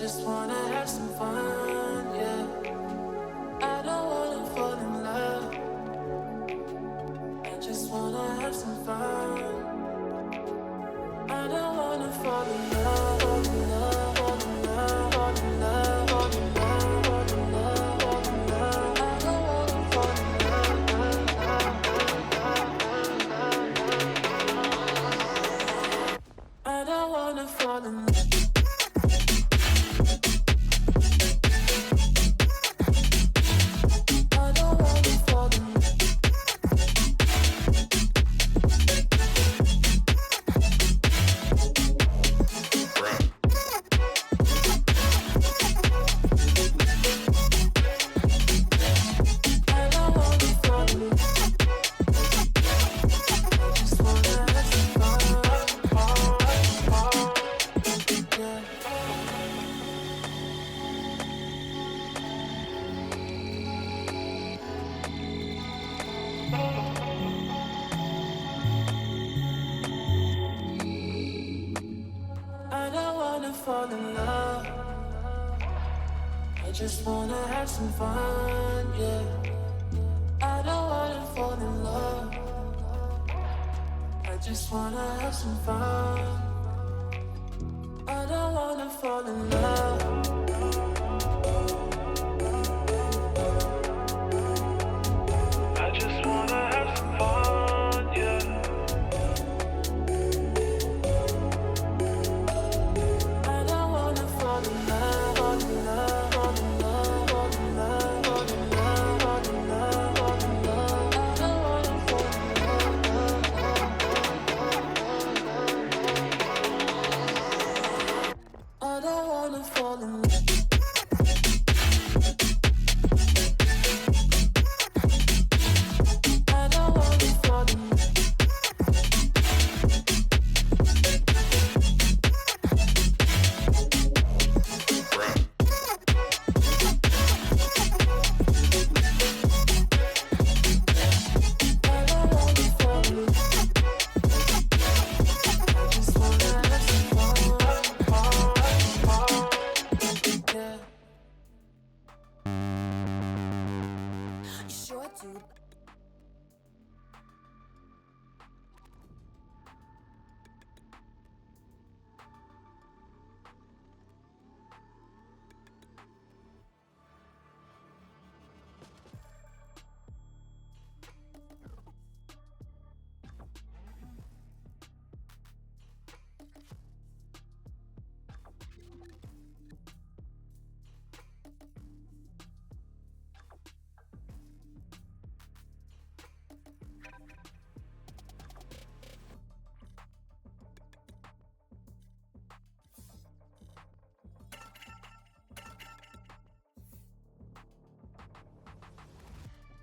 just wanna have some fun, yeah. I don't wanna fall in love. I just wanna have some fun. I don't wanna fall in love, fall in love, fall in love, fall in love, fall in love, fall in love, fall in love. I don't wanna fall in love. I don't wanna fall in love. Fall in love. I just wanna have some fun, yeah. I don't wanna fall in love. I just wanna have some fun. I don't wanna fall in love. I just wanna have some fun, yeah.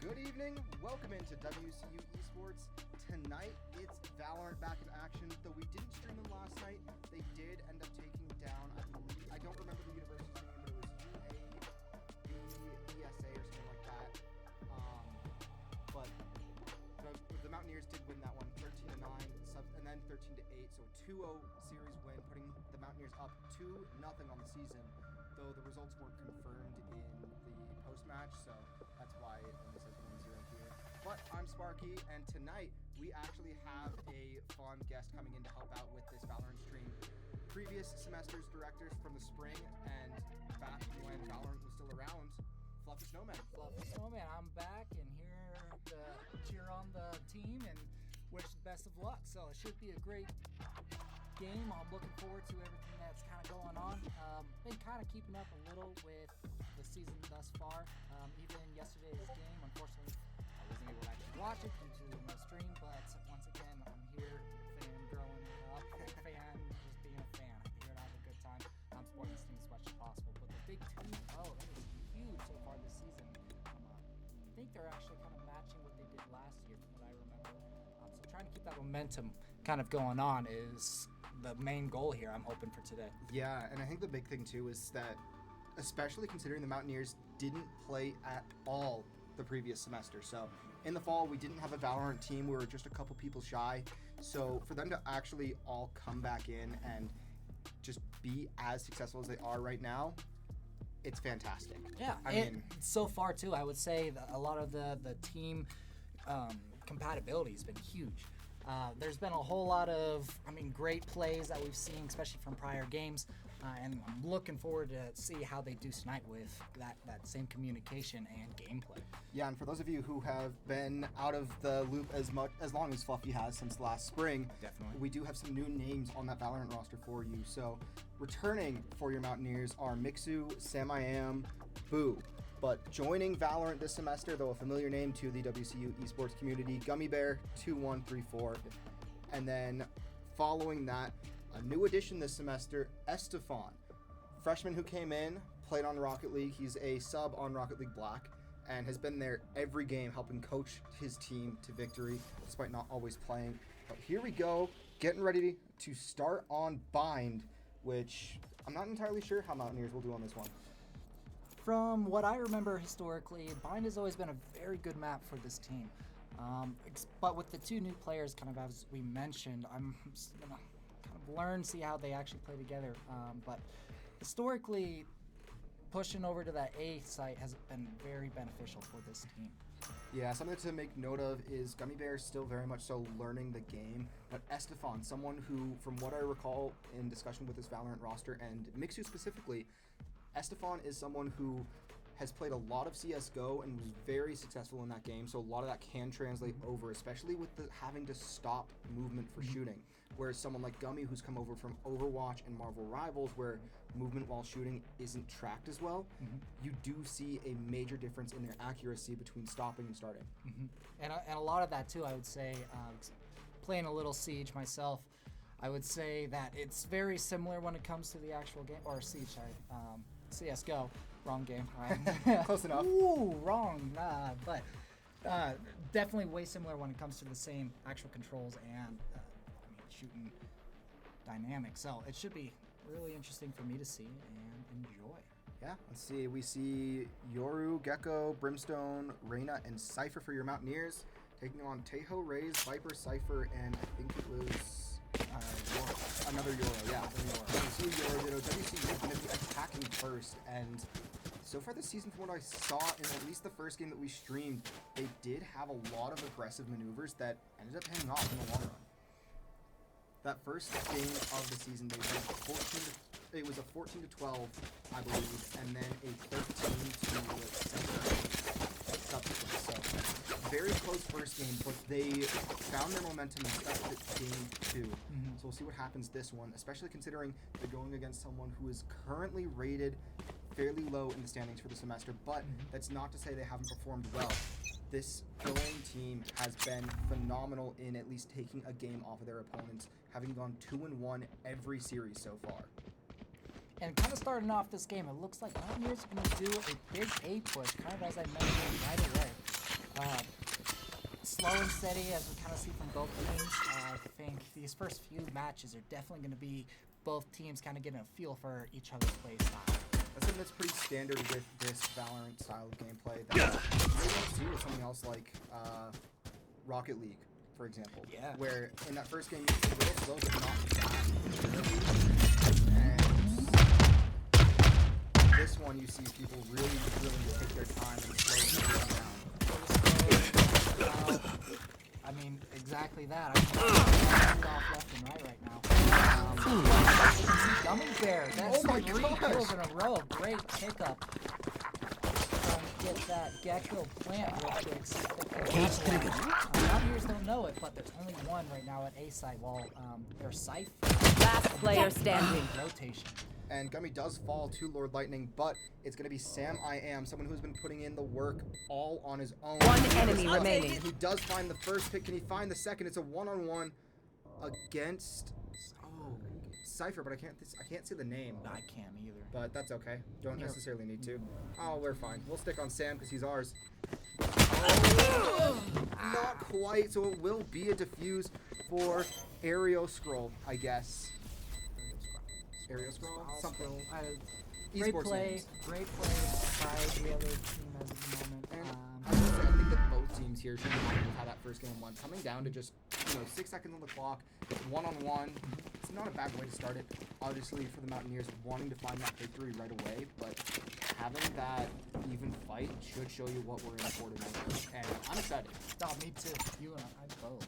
Good evening, welcome into WCU Esports. Tonight, it's Valorant back in action. Though we didn't stream them last night, they did end up taking down, I don't remember the university's name, but it was UABESA or something like that. But the Mountaineers did win that one, 13-9, and then 13-8, so 2-0 series win, putting the Mountaineers up 2-0 on the season, though the results weren't confirmed in the post-match, so that's why it only says 1-0 here. But I'm Sparky, and tonight we actually have a fun guest coming in to help out with this Valorant stream. Previous semester's directors from the spring, and back when Valorant was still around, Fluffy Snowman. Fluffy Snowman, I'm back and here to cheer on the team and wish the best of luck. So it should be a great game. I'm looking forward to everything that's kind of going on. Been kind of keeping up a little with the season thus far. Even yesterday's game, unfortunately, I wasn't able to actually watch it due to no stream. But once again, I'm here, fangirling it up, just being a fan. I'm here to have a good time. I'm supporting this team as much as possible. But the big 2-0, that is huge so far this season. I think they're actually kind of matching what they did last year, from what I remember. So trying to keep that momentum kind of going on is the main goal here, I'm hoping, for today. Yeah, and I think the big thing too is that, especially considering the Mountaineers didn't play at all the previous semester. So in the fall, we didn't have a Valorant team. We were just a couple people shy. So for them to actually all come back in and just be as successful as they are right now, it's fantastic. Yeah, I mean, so far too, I would say that a lot of the team compatibility has been huge. There's been a whole lot of, great plays that we've seen, especially from prior games, and I'm looking forward to see how they do tonight with that same communication and gameplay. Yeah, and for those of you who have been out of the loop as long as Fluffy has since last spring, Definitely. we do have some new names on that Valorant roster for you. So, returning for your Mountaineers are Mixu, Sam I Am, Boo. But joining Valorant this semester, though a familiar name to the WCU Esports community, Gummy Bear 2134. And then following that, a new addition this semester, Estefan. Freshman who came in, played on Rocket League. He's a sub on Rocket League Black and has been there every game helping coach his team to victory, despite not always playing. But here we go, getting ready to start on Bind, which I'm not entirely sure how Mountaineers will do on this one. From what I remember historically, Bind has always been a very good map for this team. But with the two new players, kind of as we mentioned, I'm just gonna kind of learn, see how they actually play together. But historically, pushing over to that A site has been very beneficial for this team. Yeah, something to make note of is Gummy Bear is still very much so learning the game, but Estefan, someone who, from what I recall in discussion with this Valorant roster, and Mixu specifically, Estefan is someone who has played a lot of CSGO and was very successful in that game, so a lot of that can translate over, especially with the having to stop movement for shooting. Whereas someone like Gummy, who's come over from Overwatch and Marvel Rivals, where movement while shooting isn't tracked as well, you do see a major difference in their accuracy between stopping and starting. And a lot of that too, I would say, playing a little Siege myself, I would say that it's very similar when it comes to the actual game, or Siege, sorry, CSGO, wrong game. Close enough. Ooh, wrong, but definitely way similar when it comes to the same actual controls and shooting dynamics. So it should be really interesting for me to see and enjoy. Yeah, let's see. We see Yoru, Gecko, Brimstone, Reyna, and Cypher for your Mountaineers, taking on Tejo, Raze, Viper, Cypher, and I think it was another Yoro. Yeah, so we see Yoro. WCU is going to be attacking first, and so far this season, from what I saw in at least the first game that we streamed, they did have a lot of aggressive maneuvers that ended up paying off in the long run. That first game of the season, they went it was a 14-12, I believe, and then a 13-7 subsequent. So very close first game, but they found their momentum and stuck at game 2. So we'll see what happens this one, especially considering they're going against someone who is currently rated fairly low in the standings for the semester, but that's not to say they haven't performed well. This Doane team has been phenomenal in at least taking a game off of their opponents, having gone 2-1 every series so far. And kind of starting off this game, it looks like Mountaineers are going to do a big A push, kind of as I mentioned right away. Slow and steady, as we kind of see from both teams. I think these first few matches are definitely going to be both teams kind of getting a feel for each other's play style. That's something that's pretty standard with this Valorant style of gameplay that you don't see with something else like Rocket League, for example. Yeah. Where in that first game, it's a little slow, but not fast. And this one, you see people really willing to take their time and slow things down. Exactly that. I'm off left and right now. Gummy Bear, that's 3 kills in a row. Great pickup. Get that Gecko plant real quick. Mountaineers don't know it, but there's only one right now at A site while there's Cypher. Last player standing. Rotation. And Gummy does fall to Lord Lightning, but it's going to be Sam I Am, someone who's been putting in the work all on his own. One enemy remaining. He does find the first pick. Can he find the second? It's a one-on-one against Cypher, but I can't see the name. I can't either. But that's okay. Don't necessarily need to. Oh, we're fine. We'll stick on Sam because he's ours. Not quite. So it will be a defuse for Aerial Scroll, I guess. Aerial Scroll? Something. Great Esports play. names. Great play by the other team as of the moment. And I think that both teams here should be happy with how that first game went. Coming down to just 6 seconds on the clock, one-on-one. It's not a bad way to start it. Obviously, for the Mountaineers, wanting to find that victory right away, but having that even fight should show you what we're in for tonight. And I'm excited. Oh, me too. You and I both.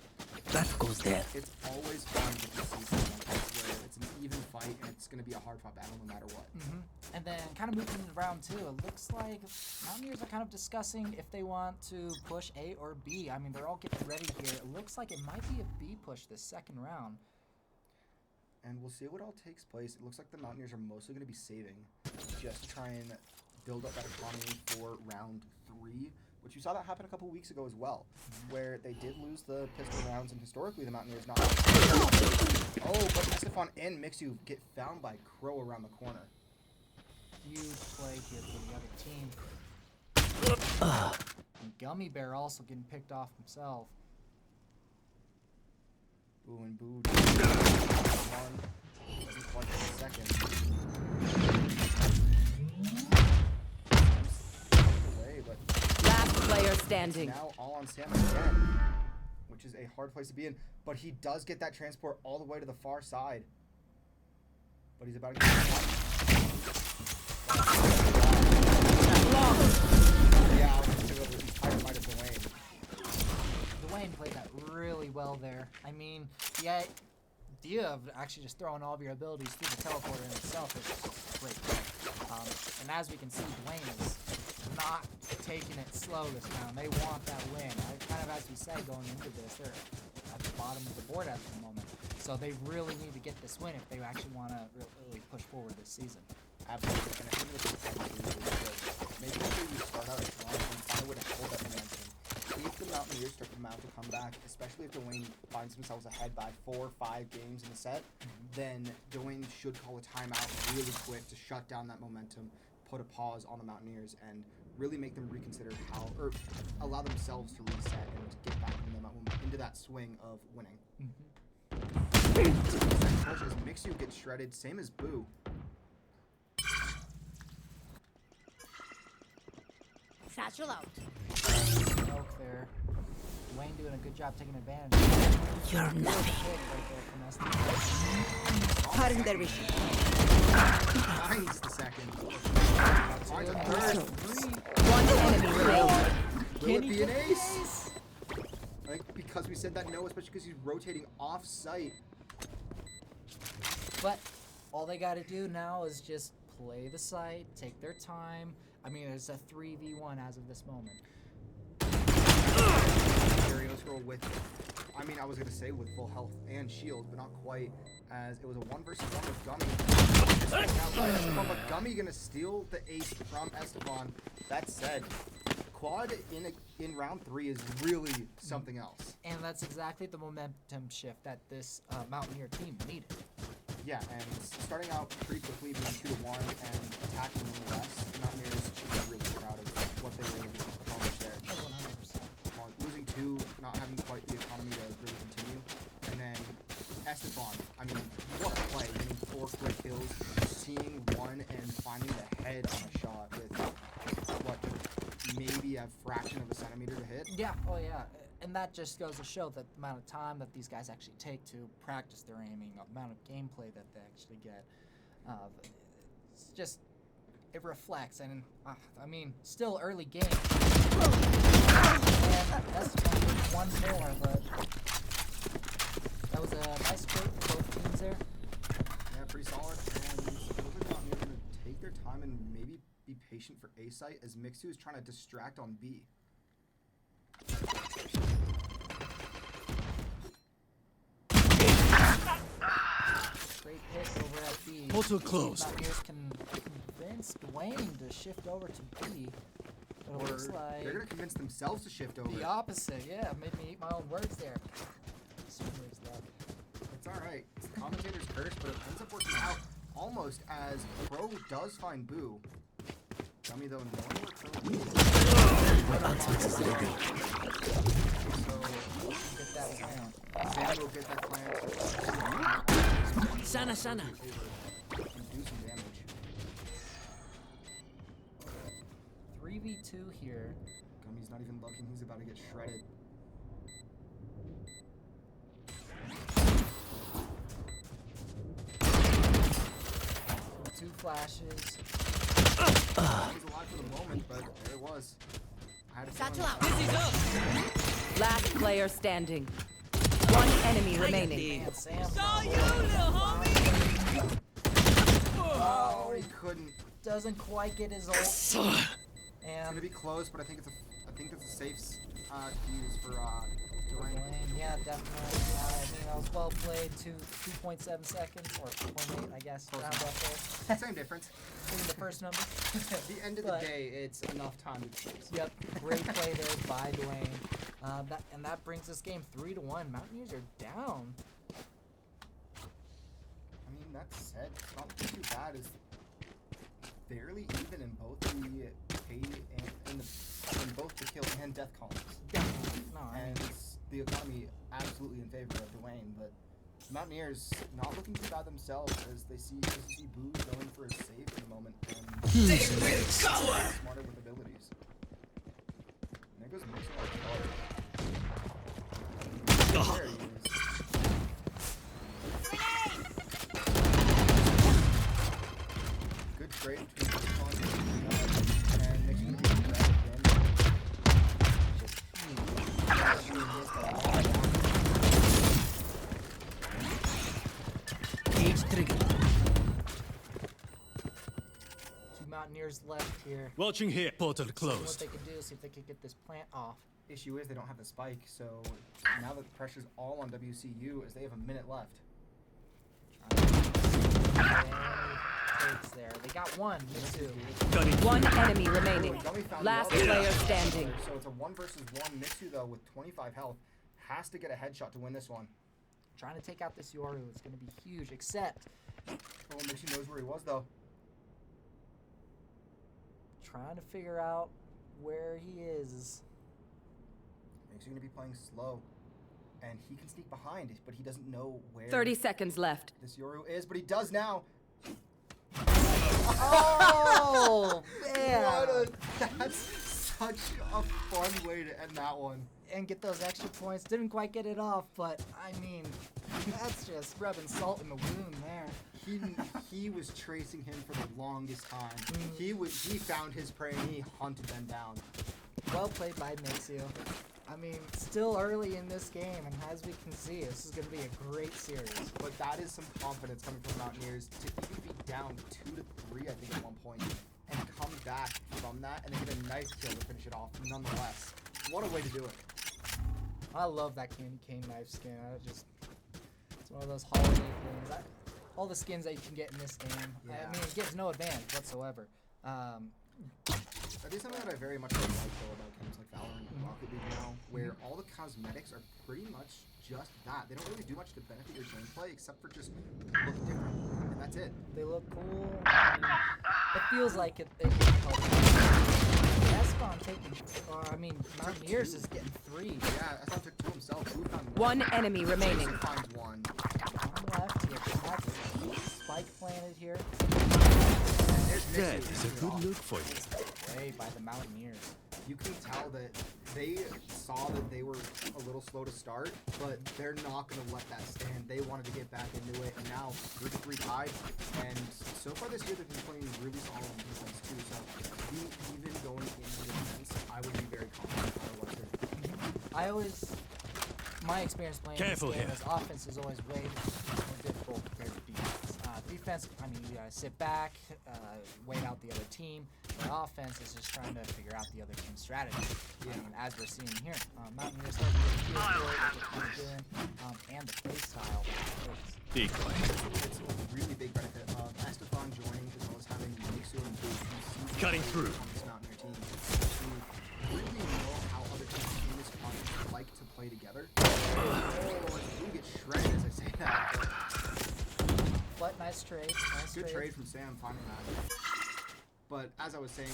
That goes there. It's always fun to see something like this where it's an even fight and it's going to be a hard-fought battle no matter what. And then kind of moving into round 2, it looks like Mountaineers are kind of discussing if they want to push A or B. I mean, they're all getting ready here. It looks like it might be a B push this second round. And we'll see what all takes place. It looks like the Mountaineers are mostly going to be saving just to try and build up that economy for round 3, which you saw that happen a couple weeks ago as well, where they did lose the pistol rounds, and historically the Mountaineers not. Oh, but Estefan and Mixu get found by Crow around the corner. Huge play here for the other team. And Gummy Bear also getting picked off himself. Ooh, and Boo. One. Doesn't quite get a second. Away, but Last player standing. now all on Sam again, which is a hard place to be in. But he does get that transport all the way to the far side. But he's about to get yeah, I was going to go to the entire might of Doane. Doane played that really well there. I mean, the idea of actually just throwing all of your abilities through the teleporter in itself is just great. And as we can see, Doane is not taking it slow this round. They want that win. Kind of as we said going into this, they're at the bottom of the board at the moment. So they really need to get this win if they actually want to really push forward this season. Absolutely. And I think with the time make sure you start out strong and find a way to hold that momentum. If the Mountaineers start to mount a comeback, especially if Doane finds themselves ahead by 4 or 5 games in the set, then Doane should call a timeout really quick to shut down that momentum, put a pause on the Mountaineers, and really make them reconsider how, or allow themselves to reset and to get back into that swing of winning. As Mixu gets shredded, same as Boo. Satchel out. Smoke there. Doane doing a good job taking advantage. You're nothing. Cutting their vision. Finds the second. Finds a third. One enemy remaining. Will it be an ace? I think because we said that no, especially because he's rotating off-site. But all they got to do now is just play the site, take their time. I mean, it's a 3v1 as of this moment. Aerial scroll with, I mean, I was going to say with full health and shield, but not quite, as it was a 1 versus 1 with Gummy. But Gummy going to steal the ace from Estefan. That said, quad in round 3 is really something else. And that's exactly the momentum shift that this Mountaineer team needed. Yeah, and starting out pretty quickly, being 2-1 and attacking nonetheless, Mountaineers should be really proud of what they were able to accomplish there. 100%. Losing 2, not having quite the economy to really continue, and then Estefan, I mean, what a play, getting 4 quick kills, seeing 1 and finding the head on a shot with, what, maybe a fraction of a centimeter to hit? Yeah, oh yeah. And that just goes to show that the amount of time that these guys actually take to practice their aiming, the amount of gameplay that they actually get. It's just, it reflects, and I mean, still early game. And that's one more, but that was a nice trade for both teams there. Yeah, pretty solid, and they're going to take their time and maybe be patient for A site, as Mixu is trying to distract on B. Great pick over at B. Portal closed. Mountaineers can convince Doane to shift over to B. But it looks like They're going to convince themselves to shift over. the opposite. Yeah, made me eat my own words there. Swimmer's luck. It's alright. It's the commentator's curse, but it ends up working out almost as Pro does find Boo. Gummy, though, knowing where Pro is. My ultimate is ready. So, Get that plant. Sam will get that plant. Sana, sana. And do some damage. 3v2 here. Gummy's not even looking. He's about to get shredded. flashes. He's alive for the moment, but there it was. I had a Satchel feeling out. that- Last player standing. One enemy remaining. Man, Sam. Saw you, little homie! Oh, he couldn't. Doesn't quite get his ult. It's And gonna be close, but I think it's a safe use for Doane. Doane, yeah, definitely. I mean, that was well played. 2.7 seconds, or 2.8, I guess. Close Round enough. up there. Same difference. In the first number. At the end of But- the day, it's enough time to choose. Yep, great play there by Doane. That brings this game 3-1. Mountaineers are down. I mean, that said, it's not too bad. It's fairly even in both the pay and in both the kill and death columns. No, I mean, And the economy absolutely in favor of Doane, but Mountaineers not looking too bad themselves as they see Boo going for a save for the moment and smarter with abilities. And there goes mixing up the There he is. Good trade between Pokemon and mixing with the red Age trigger. 2 Mountaineers left here. Watching here. Portal What closed. they could do is see if they could get this plant off. Issue is they don't have the spike, so now that the pressure's all on WCU as they have a minute left. Takes there. They got one, just 2. Gunning. One enemy remaining. Gummy found Last the other. player standing. So it's a 1 versus 1. Mitsu, though, with 25 health, has to get a headshot to win this one. Trying to take out this Yoru is going to be huge, except Oh, Mitsu knows where he was, though. trying to figure out where he is. Mitsu going to be playing slow. And he can sneak behind, but he doesn't know where 30 seconds left. this Yoru is, but he does now. Oh, man! That's such a fun way to end that one. And get those extra points. Didn't quite get it off, but I mean, that's just rubbing salt in the wound there. He was tracing him for the longest time. He found his prey and he hunted them down. Well played by Mitsu. I mean, still early in this game, and as we can see, this is going to be a great series. But that is some confidence coming from Mountaineers to even be down 2 to 3, I think, at one point, and come back from that and then get a nice kill to finish it off. Nonetheless, what a way to do it! I love that candy cane knife skin. It's one of those holiday things. All the skins that you can get in this game. Yeah. I mean, it gives no advantage whatsoever. That is something that I very much like though about games like Valorant and Rocket League now, where all the cosmetics are pretty much just that. They don't really do much to benefit your gameplay except for just look different, and that's it. They look cool. It feels like it can help. Escon taking, Mountaineers is getting 3. Yeah, Escon took 2 himself. Who found One enemy remaining. Jason finds 1. One left. Spike planted here. That is a good look for you. Played by the Mountaineers. You can tell that they saw that they were a little slow to start, but they're not going to let that stand. They wanted to get back into it, and now 3-3 tied. And so far this year, they've been playing really solid on defense too. So even going into defense, I would be very confident how to watch it. My experience playing Careful this game here. is offense is always way more difficult compared to defense. Defense, I mean, you gotta sit back, wait out the other team. But offense is just trying to figure out the other team's strategy. I mean, as we're seeing here, Mountaineers starting to get a feel for what they're kind of doing, and the play style. Decoy. It's a really big benefit of Estefan joining as well as having Mixu and Boo Cutting through. on this Mountaineer team to really know how other teams in this conference like to play together. Oh, Boo gets shredded as I say that. But nice trade. Good trade from Sam finding that. But as I was saying,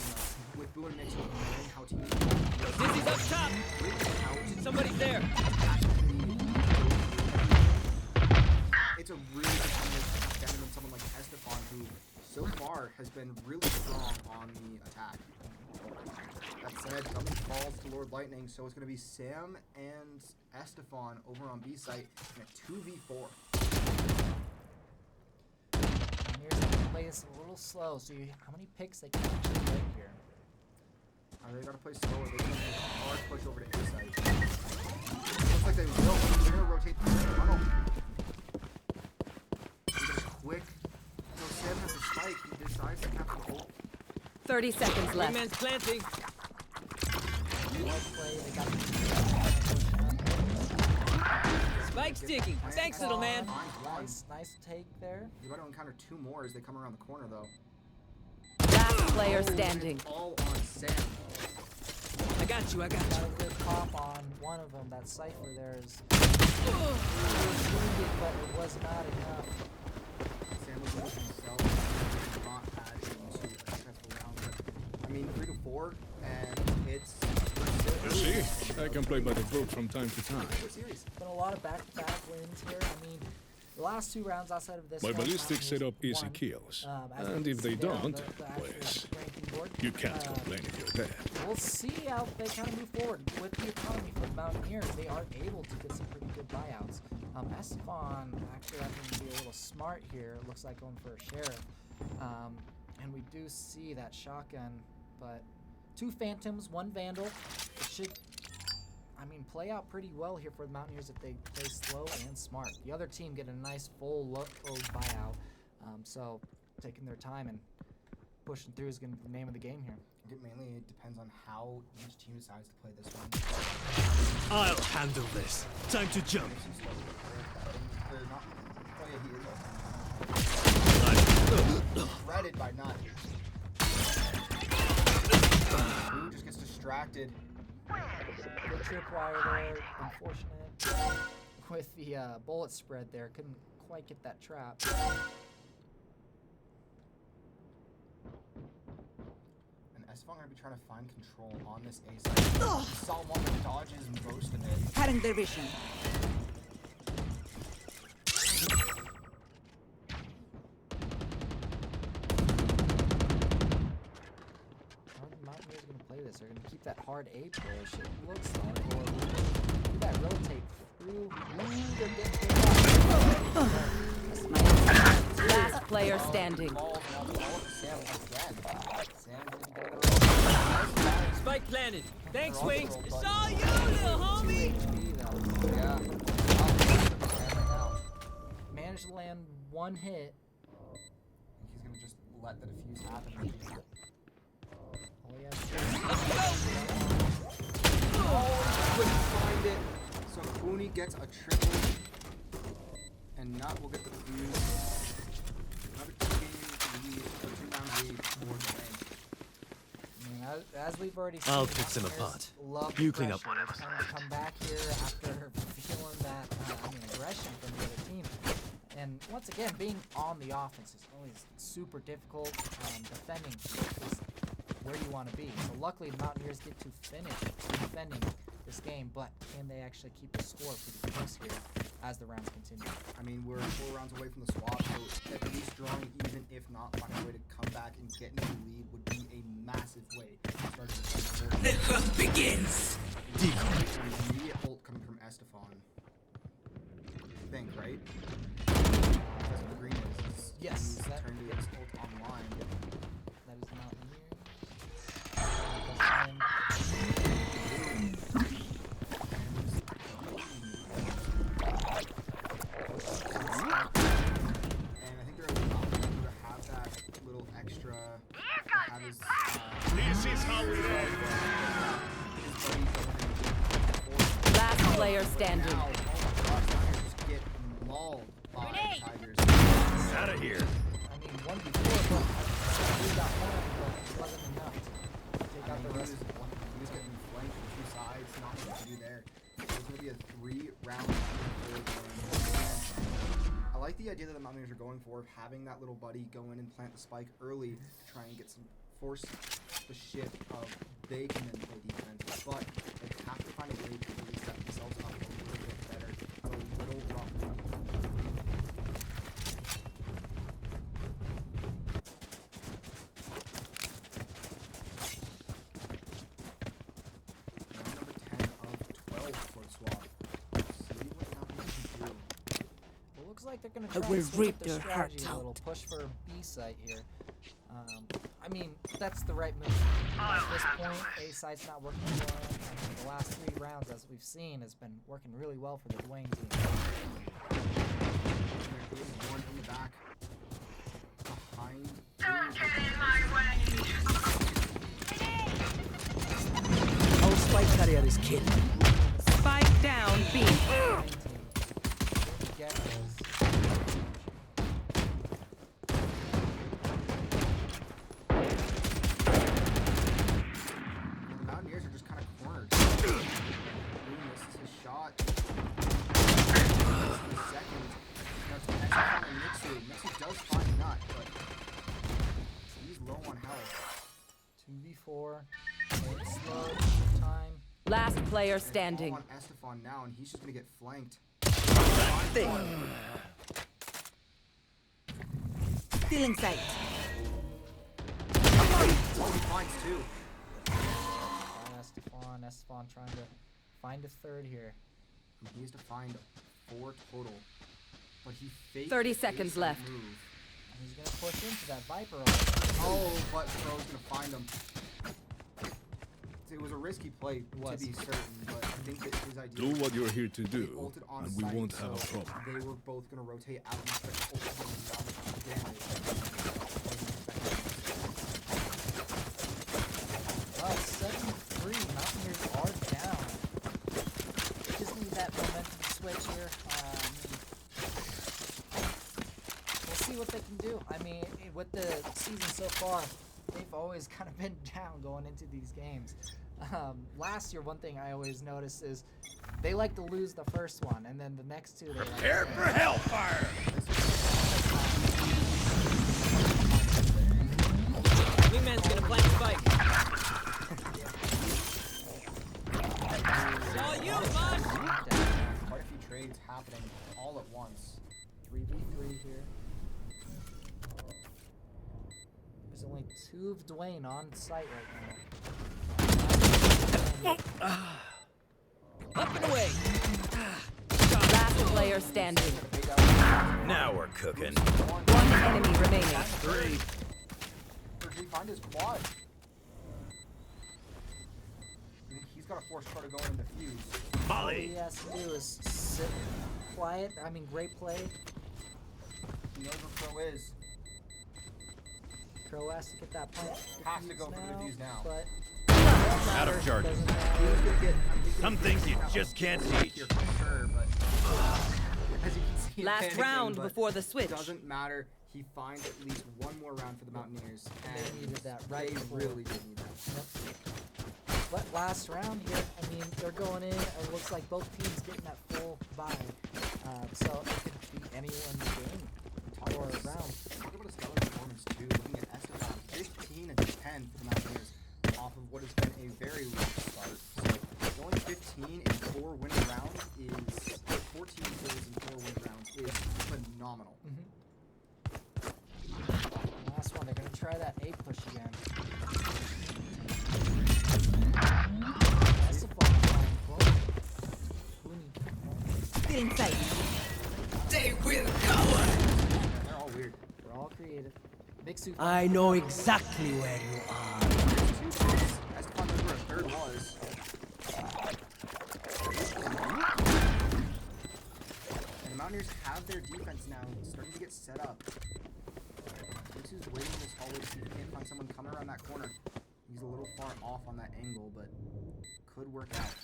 with Boo and Mixu knowing how teams Dizzy's up top. Somebody's there. It's a really good combination to have down someone like Estefan, who so far has been really strong on the attack. That said, coming falls to Lord Lightning, so it's going to be Sam and Estefan over on B site in a 2v4. Mountaineers have play this a little slow. See how many picks they can actually get here. They gotta play slower. They can make a hard push over to A site. Looks like they will. They're gonna rotate the tunnel. Just quick. No, Sam has the spike. He decides to capture the ult. 30 seconds left. Man's planting. Well played. They got Spike sticking. Thanks, little man. nice take there. You gotta encounter 2 more as they come around the corner, though. Last player standing. All on Sam. I got you. Got a good pop on one of them. That Cypher there is wounded, but it was not enough. Sam was losing himself. Did not add into a successful round. But, I mean, 3 to 4, and it's You see, I can play by the book from time to time. series. Been a lot of back-to-back wins here. I mean, the last 2 rounds outside of this My one, ballistic Mountaineers setup easy won. kills. As And you if can they see there on don't, the actual pues, ranking board. you can't complain if you're there. We'll see how they kind of move forward with the economy for the Mountaineers. They are able to get some pretty good buyouts. Estefan actually having to be a little smart here. It looks like going for a sheriff. And we do see that shotgun, but 2 Phantoms, 1 Vandal. It should, I mean, play out pretty well here for the Mountaineers if they play slow and smart. The other team get a nice full load buyout. So taking their time and pushing through is going to be the name of the game here. I think mainly it depends on how each team decides to play this one. I'll handle this. Time to jump. They're not. Oh yeah, he is. Shredded by none. Blue just gets distracted. Good tripwire there. Unfortunate with the bullet spread there. Couldn't quite get that trap. And Estefan gonna be trying to find control on this A side. Salmon dodges most of it. Cutting their vision. How are the Mountaineers going to play this? They're going to keep that hard A push, it looks like, or do that rotate through. They're getting picked up. Last player standing. Spike planted. Thanks, Wings. It's all you, little homie. 2 HP though. Yeah. Managed to land 1 hit. He's gonna just let the defuse happen. All he has to do Couldn't find it. So Doane gets a triple, and Nut will get the defuse. Another 2-game lead, 2-round lead for Doane. I mean, as we've already seen, I'll pick them Mountaineers apart. love You clean up pressure. It's time to come back here after feeling that aggression from the other team. And once again, being on the offense is always super difficult. Defending is where you want to be. So luckily, the Mountaineers get to finish defending this game, but can they actually keep the score pretty close here as the rounds continue? I mean, we're 4 rounds away from the swap, so at least drawing even, if not finding a way to come back and get into the lead would be a massive way to start the Hunt begins. Decoy. An immediate ult coming from Estefan. I think, right? That's what the green is. Yes, He's that- turned his ult online. That is Mountaineers. And I think they're allowing him to have that little extra. Have his, This is how we roll. Last player standing. Now, all the Tigers just get mauled by Grenade. Tigers. Out of here. I mean, 1v4, but we got one, but it wasn't enough to take I out mean, the rest. he was getting flanked from 2 sides, not much to do there. So it's going to be a 3-round. I like the idea that the Mountaineers are going for, of having that little buddy go in and plant the spike early to try and get some force the shift of they can then play defense, but they have to find a way to really set themselves up a little bit better. It's a little rough. Round number 10 of 12 for the swap. See what Mountaineers can do. It looks like they're going to I try will and switch rip up their their strategy hearts a little. out. Push for B B site here. I mean, that's the right move. At this point, A site's not working for him. I mean, the last 3 rounds, as we've seen, has been working really well for the Doane team. There's one in the back. Behind. Our spike carrier is killed. Spike down B. Get this. The Mountaineers are just kind of cornered. Boom, this is his shot. This is the second. Now it's Nexus on Mixu. Mixu does find Nut, but he's low on health. 2v4. Play it slow. Time. Last player It's all standing. on Estefan now, and he's just gonna get flanked. Stealing sight. Oh, he finds 2. Estefan trying to find a third here. He has to find 4 total. But he faked 30 the seconds baseline left. move. And he's gonna push into that Viper. Oh, but Crow's gonna find him. It was a risky play to be certain, but I think that his idea. Do what you're here to they do, ulted on and we site, won't have a so problem. They were both gonna rotate out and start ulting damage. Well, 7-3. Mountaineers are down. They just need that momentum switch here. We'll see what they can do. I mean, with the season so far, they've always kind of been down going into these games. Last year, one thing I always noticed is they like to lose the first one, and then the next 2 they like Prepare for hellfire! Wingman's gonna plant spike. It's all you, boss! Quite a few trades happening all at once. 3v3 here. There's only 2 of Doane on site right now. Up and away! Last player standing. Now we're cooking. 1 enemy remaining. 3. Where did he find his quad? He's got to force Crow to go in the fuse. All he has to do is sit quiet. I mean, great play. He knows where Crow is. Crow has to get that plant. Has to go for the defuse now. But Out of charges. doesn't matter. He was gonna get, Some things you just can't teach. Here for sure, but as you can see, Last panicking, round but before the switch. Doesn't matter. He finds at least one more round for the Mountaineers, and They needed that right They before. really did need that. Yep. But last round here, I mean, they're going in. It looks like both teams getting that full buy. So it could be anyone's game or round. Talk about a stellar performance too. Looking at Estefan, 15 and 10 for the Mountaineers, off of what has been a very rough start. So going 15 in 4 winning rounds is 14 kills in 4 winning rounds is phenomenal. Last one, they're gonna try that A push again. Estefan flying forward. Stealing sight. They will cower! They're all weird. We're all creative. Mixu. I know exactly where you are. 2 kills. Estefan knows where a third was. And the Mountaineers have their defense now starting to get set up. Mixu's waiting in this hallway to see if he can't find someone coming around that corner. He's a little far off on that angle, but could work out.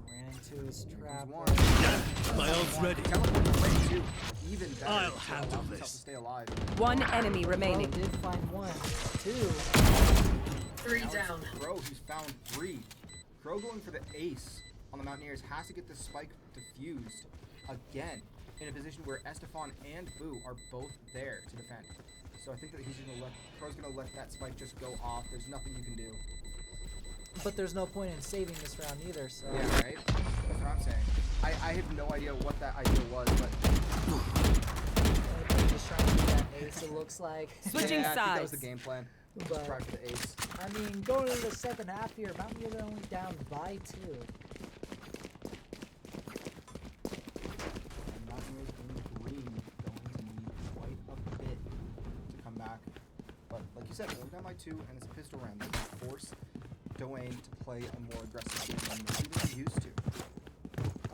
Ran into his trap. One. My ult's ready. Teleport away too. Even better. I'll to handle allow himself this. to stay alive. 1 enemy Crow remaining. did find 1, 2. 3 Now it's down. Crow, who's found 3. Crow going for the ace on the Mountaineers has to get the spike defused again in a position where Estefan and Boo are both there to defend. So I think that Crow's gonna let that spike just go off. There's nothing you can do. But there's no point in saving this round either, so. Yeah, right? That's what I'm saying. I have no idea what that idea was, but They're just trying to get that ace, it looks like. Switching yeah, I think that was sides. the game plan. But- Just try for the ace. I mean, going into the second half here, Mountaineers are only down by 2. And Mountaineers in green going to need quite a you said, only down by 2, and it's a pistol round. They can force Doane to play a more aggressive game than maybe they're used to.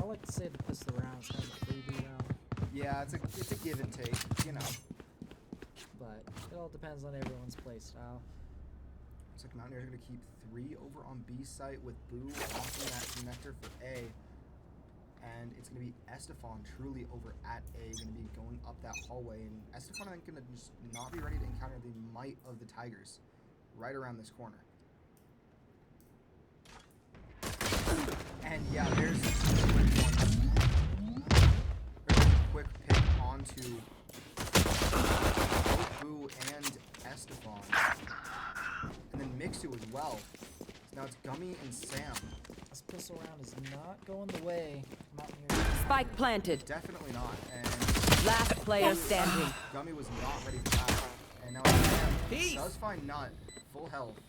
I like to say the pistol round is kind of a freebie round, Yeah, it's a give and take, you know. but it all depends on everyone's play style. Looks like Mountaineers are going to keep 3 over on B site with Boo offering that connector for A. And it's going to be Estefan truly over at A, going to be going up that hallway. And Estefan, I think, going to just not be ready to encounter the might of the Tigers right around this corner. And yeah, there's a quick pick onto both Boo and Estefan. And then Mixu as well. So now it's Gummy and Sam. This pistol round is not going the way Mountaineers. Spike planted. Definitely not. And Last player standing. Gummy was not ready for that. And now Sam Peace. does find Nut. Full health.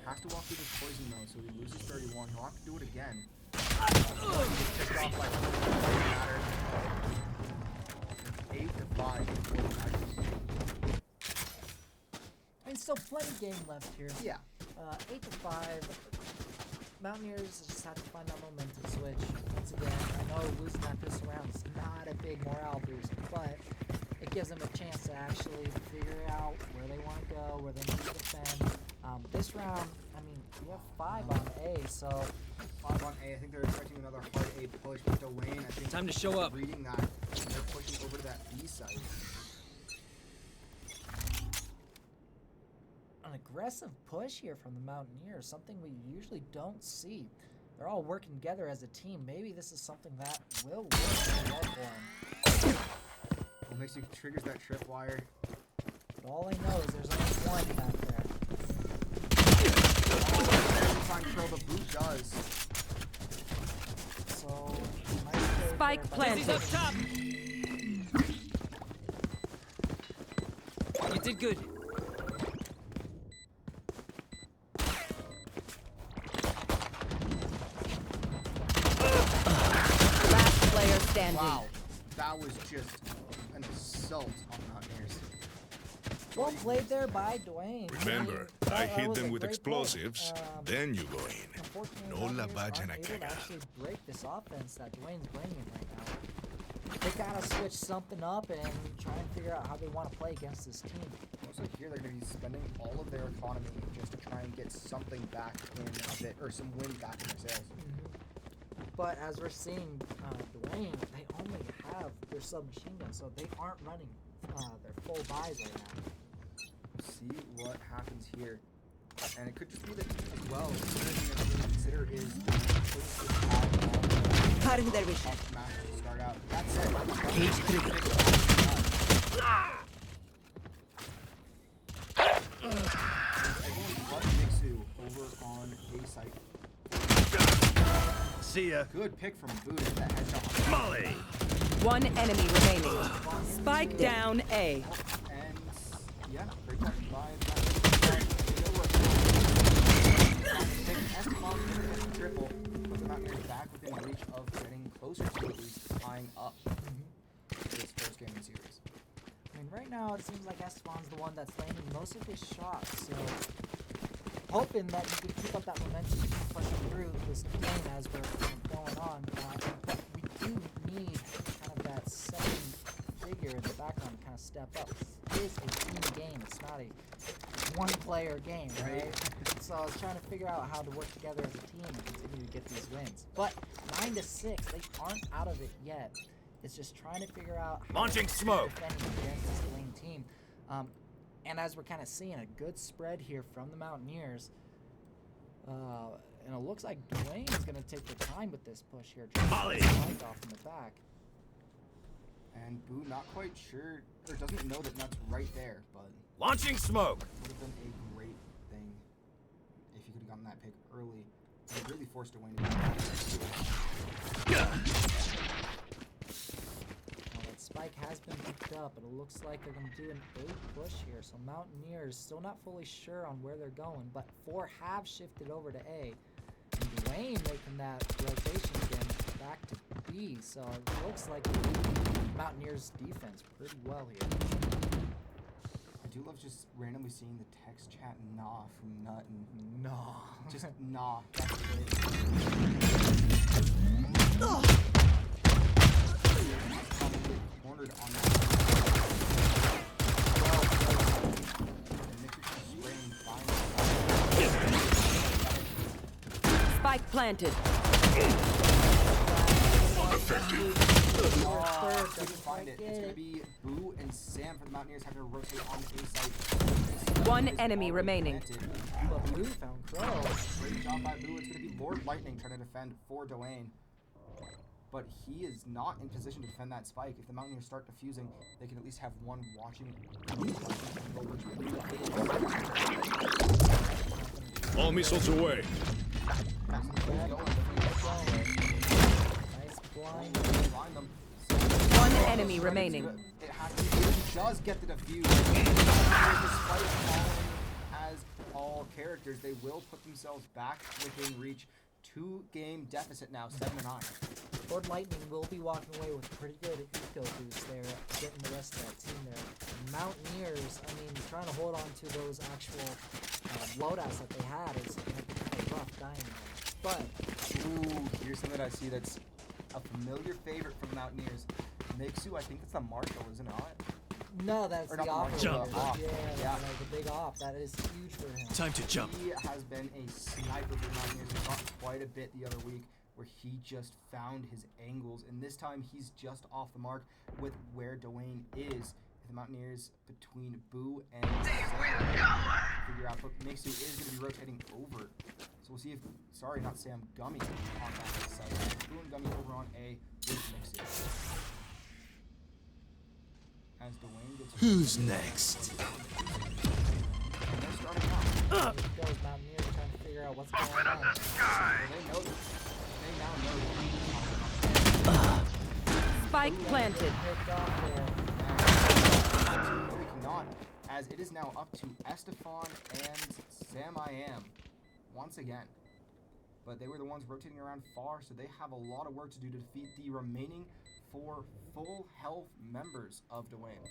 Has to walk through this poison though, so he loses 31. He'll have to do it again. Gets picked off by matter. 8 to 5 for the Tigers. I mean, still plenty of game left here. Yeah. 8 to 5. Mountaineers just have to find that momentum switch. Once again, I know losing that pistol round is not a big morale boost, but it gives them a chance to actually figure out where they want to go, where they need to defend. This round, I mean, we have 5 on A, so 5 on A. I think they're expecting another hard A push, but Doane, I think, Time to show up. reading that, and they're pushing over to that B side. an aggressive push here from the Mountaineers, something we usually don't see. They're all working together as a team. Maybe this is something that will work really well for them. What makes you triggers that tripwire? But all I know is there's only one back there. Every time throw the boot does. So, nice play Spike there by planted. Dizzy's up top. You did good. Last player standing. Wow, that was just an assault on the Mountaineers. Well played there by Doane. Remember, That I hit was them a with great explosives, play. then you go in. Unfortunately, No Mountaineers la aren't vayan a able to cagar. actually break this offense that Dwayne's bringing right now. They gotta switch something up and try and figure out how they want to play against this team. Also here, they're going to be spending all of their economy just to try and get something back in a bit, or some wind back in their sails. But as we're seeing, Dwayne, they only have their submachine gun, so they aren't running their full buys right now. See what happens here. And it could just be that as well. The other thing that we consider is the choice to have Cutting their vision. all the matches to start out. That's it. Cage trigger. Everyone but Mixu over on A site. See ya. Good pick from Boo to that headshot on Molly. One enemy remaining. Spike down A. and yeah, great catch by triple, but the Mountaineers back within reach of getting closer to at least tying up this first game in the series. I mean, right now it seems like Esteban's the one that's landing most of his shots, so hoping that you can keep up that momentum and keep pushing through this game as we're going on. But we do need kind of that second figure in the background to kind of step up. It is a team game. It's not a one-player game, right? So I was trying to figure out how to work together as a team and continue to get these wins. But 9-6, they aren't out of it yet. It's just trying to figure out how Launching to smoke. defend against this Dwayne team. And as we're kind of seeing a good spread here from the Mountaineers, and it looks like Dwayne is going to take the time with this push here. Molly. Spike off in the back. And Boo not quite sure, or doesn't know that Nut's right there, but Launching smoke. would have been a great thing if he could have gotten that pick early. And it really forced Dwayne to Well, that spike has been picked up, but it looks like they're going to do an A push here. So Mountaineers still not fully sure on where they're going, but 4 have shifted over to A. And Dwayne making that rotation again back to B. So it looks like Mountaineers defense pretty well here. do love just randomly seeing the text chat "nah" from Nut and No. just "nah." That's great. Cornered on that. Spike planted. Couldn't find it. It's gonna be Boo and Sam for the Mountaineers having to rotate on the A site. One enemy remaining. But Blue found Crow. Great job by Boo. It's gonna be Lord Lightning trying to defend for Doane. But he is not in position to defend that spike. If the Mountaineers start defusing, they can at least have one watching. All missiles away. Nice blind. Blind them. One enemy remaining. It has to be. He does get the defuse. Despite falling as all characters, they will put themselves back within reach. 2-game deficit now, 7-9. Lord Lightning will be walking away with a pretty good eco boost there, getting the rest of that team there. Mountaineers, I mean, trying to hold on to those actual loadouts that they had is going to be kind of rough dying there. But, Ooh, here's something that I see that's a familiar favorite from the Mountaineers. NECC, I think it's the Marshall, isn't it? no, that's Or the not the operator. Marshall, op. Yeah, like the big op. That is huge for him. Time to jump. He has been a sniper for the Mountaineers. He got quite a bit the other week where he just found his angles. And this time he's just off the mark with where Doane is. The Mountaineers between Boo and Sam figure out, but NECC is going to be rotating over. So we'll see if, sorry, not Sam, Gummy on that side. Boo and Gummy over on A with NECC. As Doane gets... Who's next? And they're starting out. Here goes Mountaineers trying to figure out what's going on. Well, they know this. They now know this. Spike planted. Picked off there. No, we cannot, as it is now up to Estefan and Sam I Am once again. But they were the ones rotating around far, so they have a lot of work to do to defeat the remaining 4 full health members of Doane.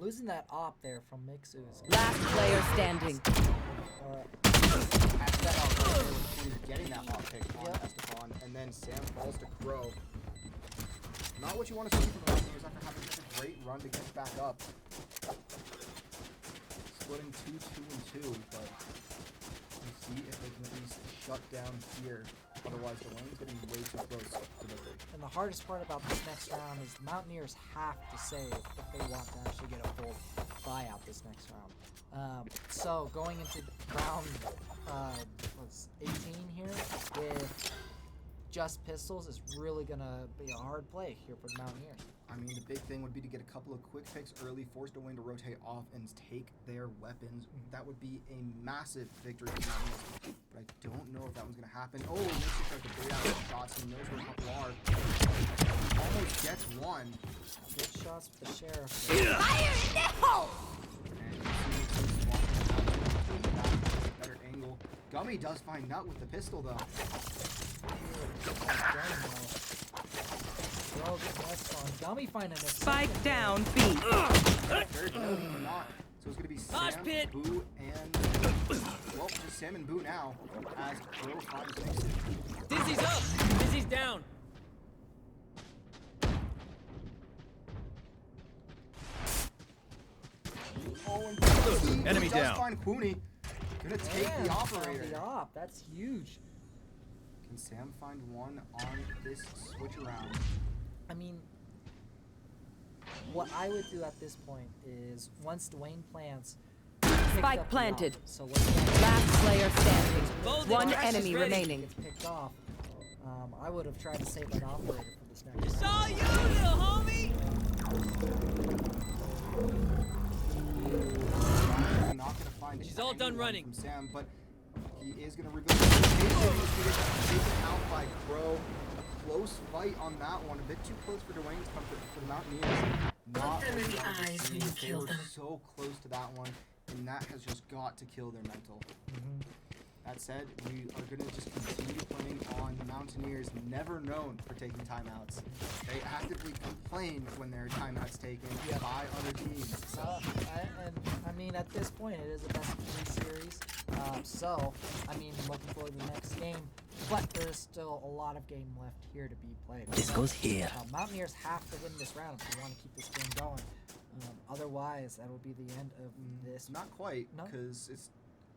Losing that op there from Mixu is Last player standing. At that op, getting that op pick on Estefan, and then Sam falls to Crow. Not what you want to see from the Mountaineers after having such a great run to get back up. Splitting 2-2-2, but we'll see if they can at least shut down here. Otherwise, Doane's getting way too close to victory. And the hardest part about this next round is the Mountaineers have to save if they want to actually get a full buyout this next round. So going into round 18 here with just pistols is really gonna be a hard play here for the Mountaineers. I mean, the big thing would be to get a couple of quick picks early, force Doane to rotate off and take their weapons. That would be a massive victory for the Mountaineers, but I don't know if that one's going to happen. Oh, NECC tries to bait out the shots. He knows where a couple are. Almost gets one. Good shots with the sheriff. Fire in the hole! And you see NECC walking out to a better angle. Gummy does find Nut with the pistol, though. Gummy finding a Spike down B. Very good, he not. So it's going to be Mosh Sam, pit. Boo, and... Well, just Sam and Boo now, as Crow finds NECC. Dizzy's up. Dizzy's down. Oh, and Queenie Enemy does down. find Queenie. Gonna take the operator. The op. That's huge. Can Sam find one on this switch around? I mean, what I would do at this point is once Doane plants, Spike planted. So what's Last player standing. Load the One crash is enemy ready. remaining. gets picked off? I would have tried to save that operator for this next round. Saw you, little homie. I'm not gonna find She's all done anyone running. from Sam, but he is gonna reveal the location. He's gonna get taken out by Crow. A close fight on that one. A bit too close for Doane to come for the Mountaineers. Not them in what the we wanted to eyes see. when you They kill were them. so close to that one, and that has just got to kill their mental. That said, we are going to just continue playing on the Mountaineers, never known for taking timeouts. They actively complain when there are timeouts taken by other teams. I mean, at this point, it is a best of 3 series. So, I mean, looking forward to the next game. But there's still a lot of game left here to be played. This goes here. Mountaineers have to win this round if they want to keep this game going. Otherwise, that will be the end of this. Not quite, No? because it's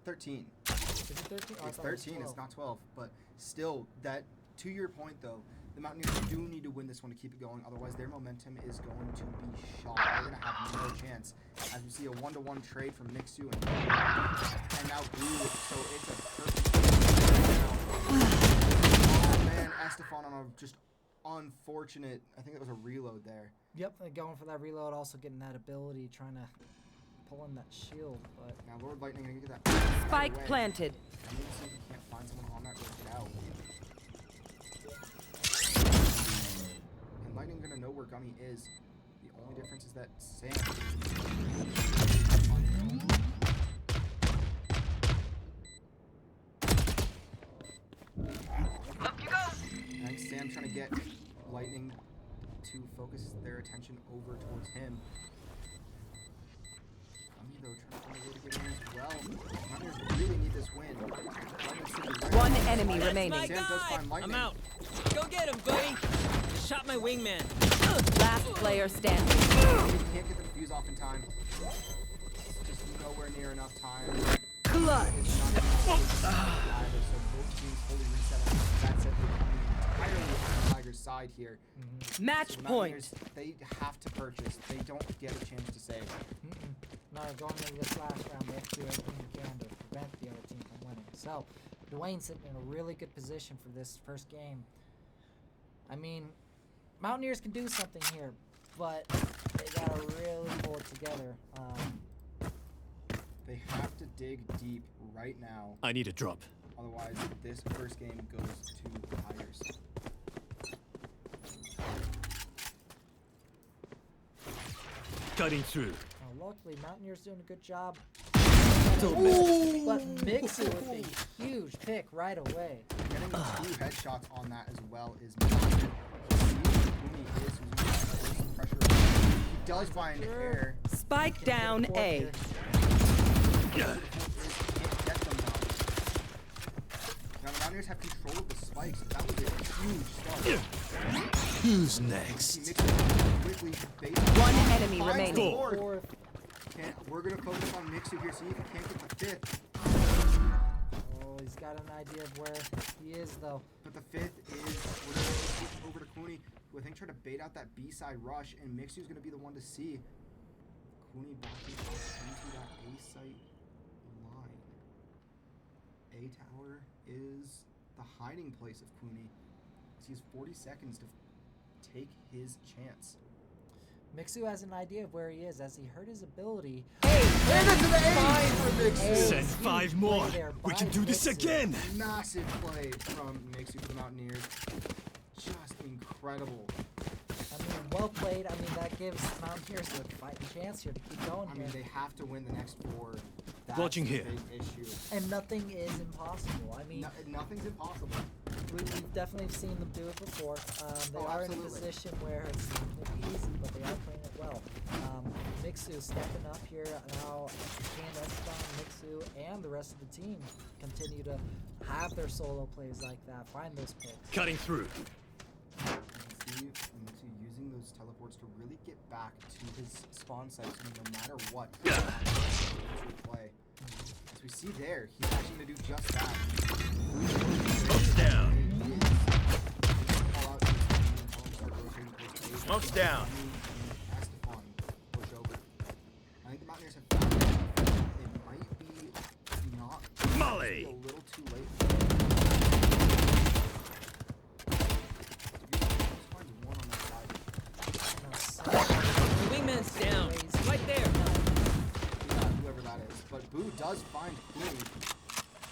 13. Is it 13? Oh, I It's thought it was 13, it's 12. not 12. But still, that to your point, though, the Mountaineers do need to win this one to keep it going. Otherwise, their momentum is going to be shot. They're going to have no chance. As we see a 1-to-1 trade from Mixu and now Blue. So it's a perfect oh, man, Estefan on a just unfortunate, I think it was a reload there. Yep, going for that reload, also getting that ability, trying to pull in that shield. But Now Lord Lightning going to get that Spike right away. planted. I need to see if we can't find someone on that road out. And Lightning gonna know where Gummy is. The only difference is that Sam Up you go. I think Sam trying to get Lightning to focus their attention over towards him. Gummy though trying to find a way to get in as well. Hunters really need this win. Lightning should be right. One enemy That's remaining. my Sam does guy. find Lightning. I'm out. Go get him, buddy. Just shot my wingman. Last player standing. He can't get the fuse off in time. It's just nowhere near enough time. Clutch. It's not enough either, so both teams fully reset. That's it. They're coming entirely on the Tigers' side here. Match So the point. Mountaineers, they have to purchase. They don't get a chance to save. no, going into this last round, they have to do everything they can to prevent the other team from winning. So, Doane's sitting in a really good position for this first game. I mean, Mountaineers can do something here, but they gotta really pull it together. They have to dig deep right now. I need a drop. Otherwise, this first game goes to the Tigers. Cutting through. Luckily, Mountaineers doing a good job. Don't miss. But Mixu with a huge pick right away. Getting 2 headshots on that as well is not good. He is using pressure. He does find air. Spike down A. Can't get them now the Mountaineers have control of the spikes. That was a huge start. Who's He next? mixed it quickly. One enemy Finds remaining. the fourth. Fourth. We're gonna focus on Mixu here, see if he can't get the 5th. Oh, he's got an idea of where he is, though. But the 5th is we're gonna switch over to Cooney, who I think tried to bait out that B-side rush, and Mixu's gonna be the one to see. Cooney backing up into that A-site line. A-tower is the hiding place of Cooney. He has 40 seconds to take his chance. Mixu has an idea of where he is as he heard his ability. And into the A for Mixu! Send 5 more. We can do this again. Massive play from Mixu for the Mountaineers. Just incredible. I mean, well played. I mean, that gives Mountaineers a fighting chance here to keep going I here. mean, they have to win the next 4. That's Watching the here. big issue. And nothing is impossible. I mean, Nothing's impossible. we've definitely seen them do it before. They Oh, are in a absolutely. position where it's not going to be easy, but they are playing it well. Mixu stepping up here now. Can Esteban, Mixu, and the rest of the team continue to have their solo plays like that, find those picks. Cutting through. You can see Mixu using those teleports to really get back to his spawn site, so no matter what, he's not going to play. As we see there, he's actually going to do just that. Smoke's down. Smoke's down. Estefan push over. I think the Mountaineers have found it. It might be not Molly. a little too late. Find one on that side. The wingman's down. Right there. Yeah, whoever that is. But Boo does find Cooney.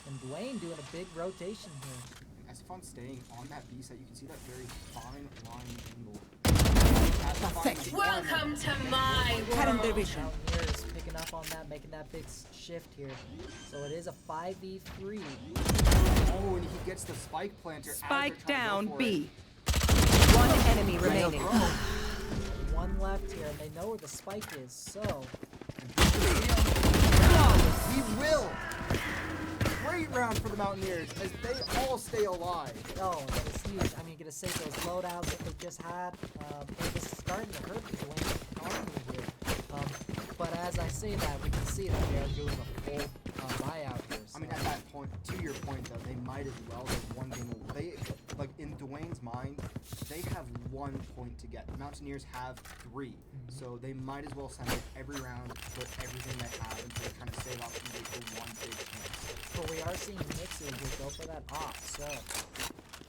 And Doane doing a big rotation here. Estefan staying on that B site. You can see that very fine line angle. Perfect. Welcome to my Current world. division. Mountaineers picking picking up on that, making that big shift here. So it is a 5v3. Oh, and he gets the spike planter. as they're trying Spike to go down for B. it. One enemy remaining. One left here, and they know where the spike is, so... He will! Great round for the Mountaineers as they all stay alive. Oh, that is huge. I mean, gonna save those loadouts that they just had. This is starting to hurt the Doane economy here. But as I say that, we can see that they are doing a full buyout here. So. I mean, at that point, to your point though, they might as well have one game. They, like in Dwayne's mind, they have 1 point to get. The Mountaineers have 3, so they might as well send it every round, put everything they have into trying to save opportunity for one big chance. But we are seeing Mixu just go for that op, so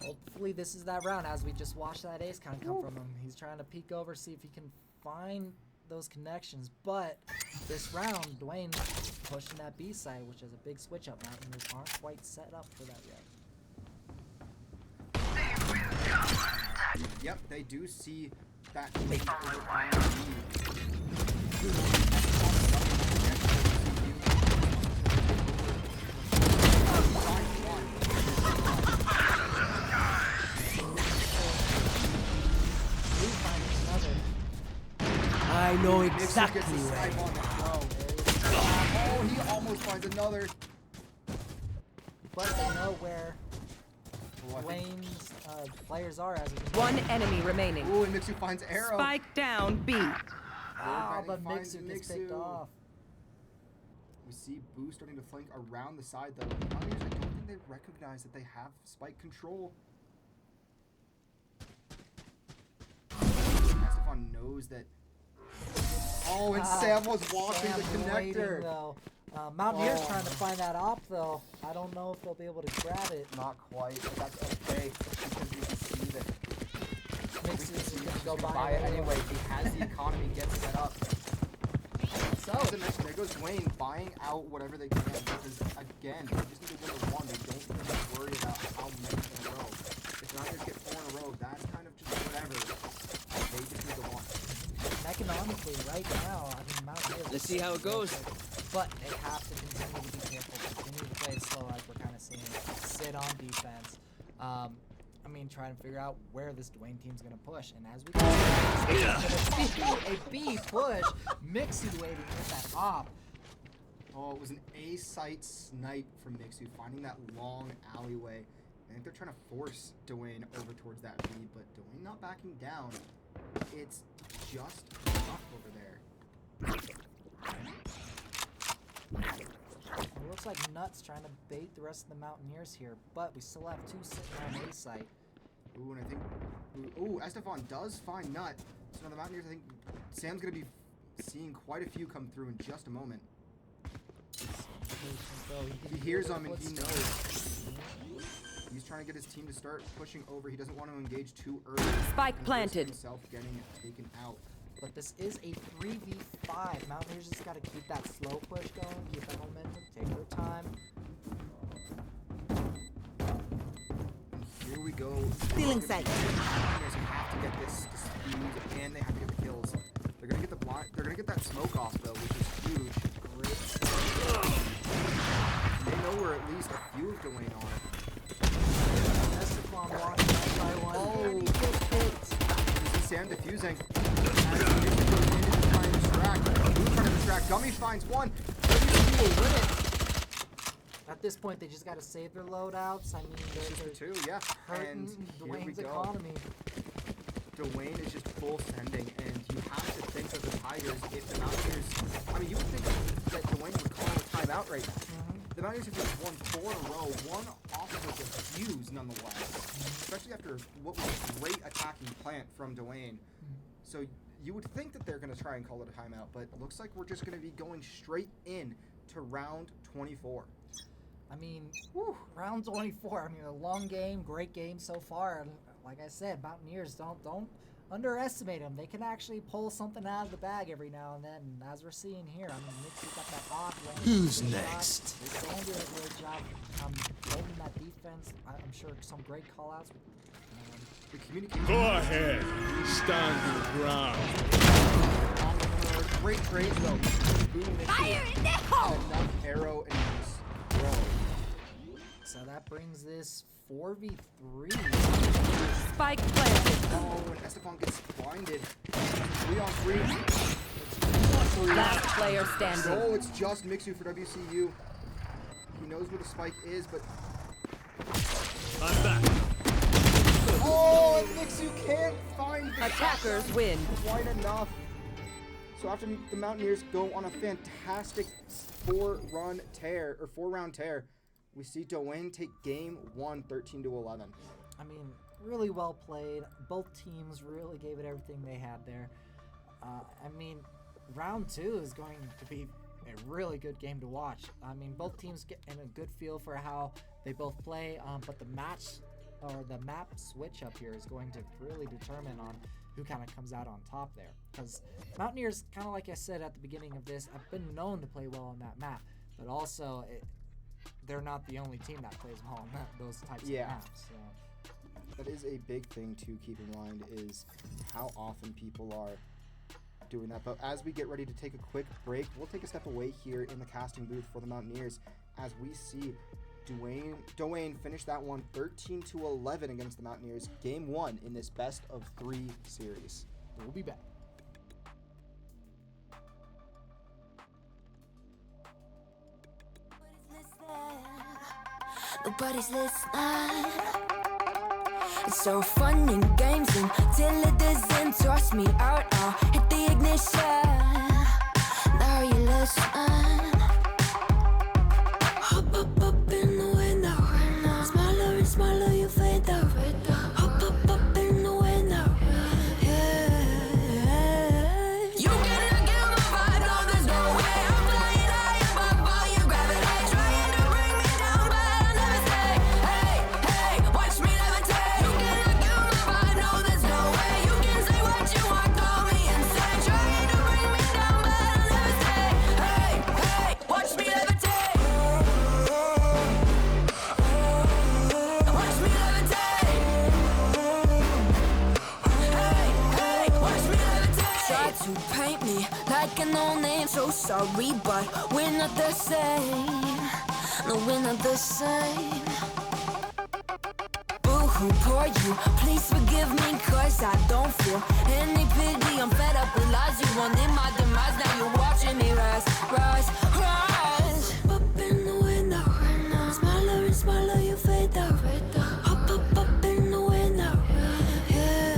hopefully this is that round as we just watched that ace count come from him. He's trying to peek over, see if he can find those connections, but this round, Doane pushing that B side, which is a big switch up. Mountaineers aren't quite set up for that yet. Yep, they do see that. I know exactly where. Oh, he almost finds another. But they know where Dwayne's players are as we One enemy remaining. Ooh, and Mixu finds arrow. Spike down B. Ah, but finds Mixu gets picked Mixu. off. We see Boo starting to flank around the side though. The Mountaineers, I don't think they recognize that they have spike control. Estefan knows that. Oh, and Sam was watching Sam the waiting, connector. though. Mountaineers trying to find that op though. I don't know if they'll be able to grab it. Not quite, but that's okay because we can see that. Mixu's just gonna go Buy buy it it anyway. He has the economy get set up. So As I mentioned, there goes Dwayne buying out whatever they can because again, they just need to win the one. They don't need to worry about how many in a row. If they're not going to get 4 in a row, that's kind of just whatever. They just need the one. economically, right now, I mean, Mountaineers. Let's see how it goes. But they have to continue to be careful, continue to play slow, as we're kind of seeing. Sit on defense. I mean, try and figure out where this Doane team's gonna push. And as we can see, a B push, Mixu waiting with that op. Oh, it was an A-site snipe from Mixu, finding that long alleyway. I think they're trying to force Doane over towards that B, but Doane not backing down. It's just rough over there. It looks like Nuts trying to bait the rest of the Mountaineers here, but we still have 2 sitting on A site. Ooh, and I think... Ooh, Estefan does find Nut. So now the Mountaineers, I think Sam's going to be seeing quite a few come through in just a moment. He hears them and he knows. He's trying to get his team to start pushing over. He doesn't want to engage too early. Spike and planted. risk himself getting taken out. But this is a 3v5. Mountaineers just got to keep that slow push going, keep that momentum, take their time. And here we go. Stealing sight. Mountaineers have to get this speed and they have to get the kills. They're gonna get the blind. They're gonna get that smoke off though, which is huge. Great. They know where at least a few of Doane are. Estefan walking one by one. Oh. And he gets picked. You see Sam defusing. As he goes in to try and distract. Who's trying to distract? Gummy finds one. WCU will win it. At this point, they just got to save their loadouts. I mean, they're Two, yeah. hurting And here we Dwayne's go. economy. Dwayne is just full sending, and you have to think of the Tigers if the Mountaineers. I mean, you would think that Dwayne would call a timeout right now. The Mountaineers have just won 4 in a row, one off of a defuse nonetheless, especially after what was a great attacking plant from Dwayne. So you would think that they're going to try and call it a timeout, but it looks like we're just going to be going straight in to round 24. I mean, round 24. I mean, a long game, great game so far. And like I said, Mountaineers don't underestimate them. They can actually pull something out of the bag every now and then. And as we're seeing here, I mean, Nick's got that off lane. Who's next? They're doing a great job holding that defense. I'm sure some great call-outs. The communication. Go ahead. Stand your ground. Great trades though. Fire in the hole! Enough arrow and throw. So that brings this 4v3. Spike planted. Oh, and Estefan gets blinded. 3 on 3. Last player standing. Oh, it's just Mixu for WCU. He knows where the spike is, but... I'm back. Oh, and Mixu can't find the Attackers win. quite enough. So after the Mountaineers go on a fantastic 4-round tear, we see Doane take game 1, 13-11. I mean, really well played. Both teams really gave it everything they had there. I mean, round 2 is going to be a really good game to watch. I mean, both teams get in a good feel for how they both play, but the map switch up here is going to really determine on who kind of comes out on top there. Because Mountaineers, kind of like I said at the beginning of this, have been known to play well on that map, but also they're not the only team that plays well on those types of maps. So. That is a big thing to keep in mind, is how often people are doing that. But as we get ready to take a quick break, we'll take a step away here in the casting booth for the Mountaineers as we see Doane finish that one 13-11 against the Mountaineers, game 1 in this best of 3 series. We'll be back. Nobody's listening. It's so fun and games until it doesn't toss me out. I'll hit the ignition. Now you listen. Hop up in the window. Smaller and smaller you fade out. Hop up in the window. Yeah. You cannot get my vibe. No, there's no way. I'm flying high above all your gravity, trying to bring me down, but I'll never stay. Hey, hey, watch me levitate. You cannot get my vibe. No, there's no way. You can say what you want, call me insane, trying to bring me down, but I'll never stay. Hey, hey, watch me levitate. Watch me levitate. Hey, hey, watch me levitate. Try to paint me like a no-name, so sorry, but we're not the same. No, we're not the same. Boo-hoo, poor you, please forgive me, cause I don't feel any pity. I'm fed up with lies, you wanted my demise, now you're watching me rise, rise, rise. Up in the window, smaller and smaller you fade out. Up in the window, yeah.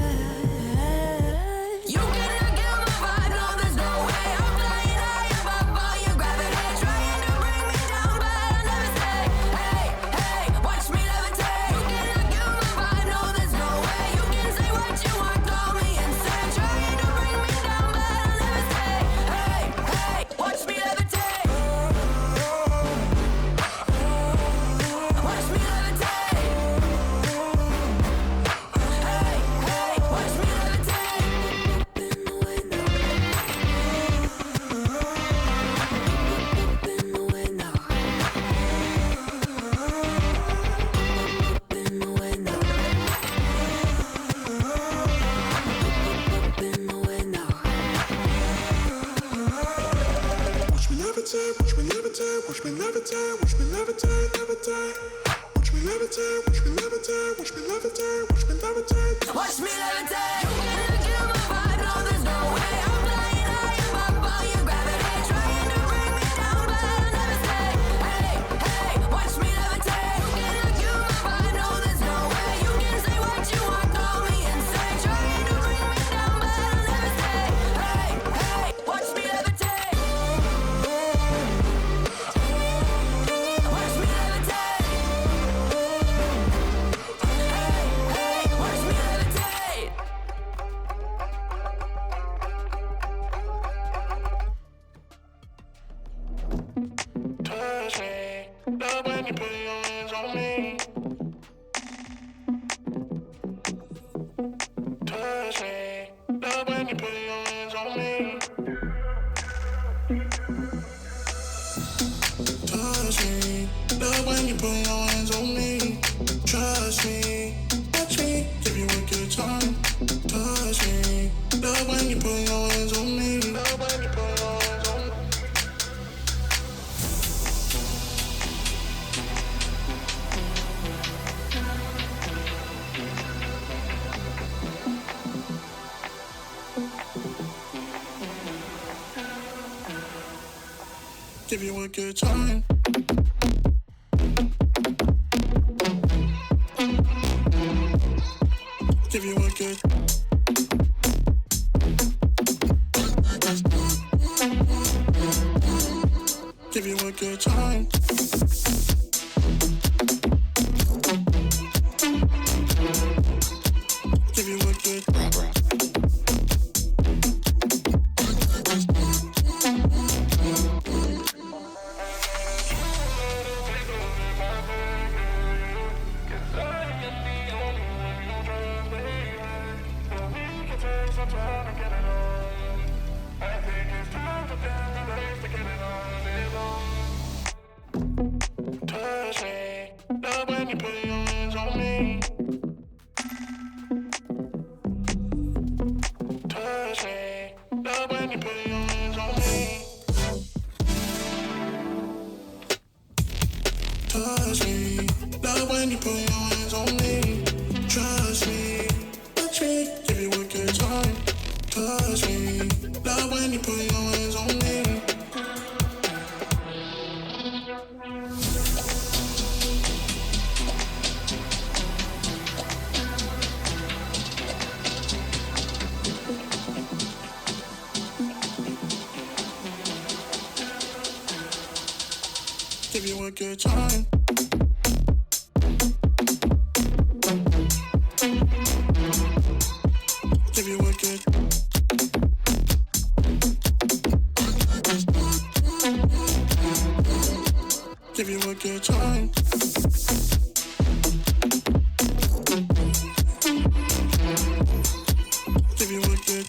You cannot get my vibe, no, there's no way. I'm flying high above all your gravity, trying to bring me down, but I'll never stay. Hey, hey, watch me levitate. You cannot get my vibe, no, there's no way. You can say what you want, call me insane, trying to bring me down, but I'll never stay. Hey, hey, watch me levitate. Watch me levitate. Hey, hey, watch me levitate. Up in the window. Up in the window. Up in the window. Up in the window. Watch me levitate, watch me levitate, watch me levitate, watch me levitate, levitate. Watch me levitate, watch me levitate, watch me levitate, watch me levitate. Watch me levitate. You cannot kill my vibe, no, there's no way. I'm flying high above all your gravity, trying to bring me down, but I'll never stay. Hey, hey, watch me levitate. You cannot kill my vibe, no, there's no way. You can say what you want, call me insane, trying to bring me down, but I'll never stay. Hey, hey, watch me levitate. Watch me levitate. Hey, hey, watch me levitate. Touch me, love when you put your hands on me. Touch me, love when you put your hands on me. Touch me, love when you put your hands on me. Trust me, touch me, give you a good time. Touch me, love when you put your hands on me. Love when you put your Give you a good time. Give you a good. Give you a good time. Give you a good. Touch me, love when you put your hands on me. Touch me, love when you put your hands on me. Touch me, love when you put your hands on me. Trust me, touch me, give you a good time. Touch me, love when you put your hands on me. Give you a good time. Give you a good. Give you a good time. Give you a good.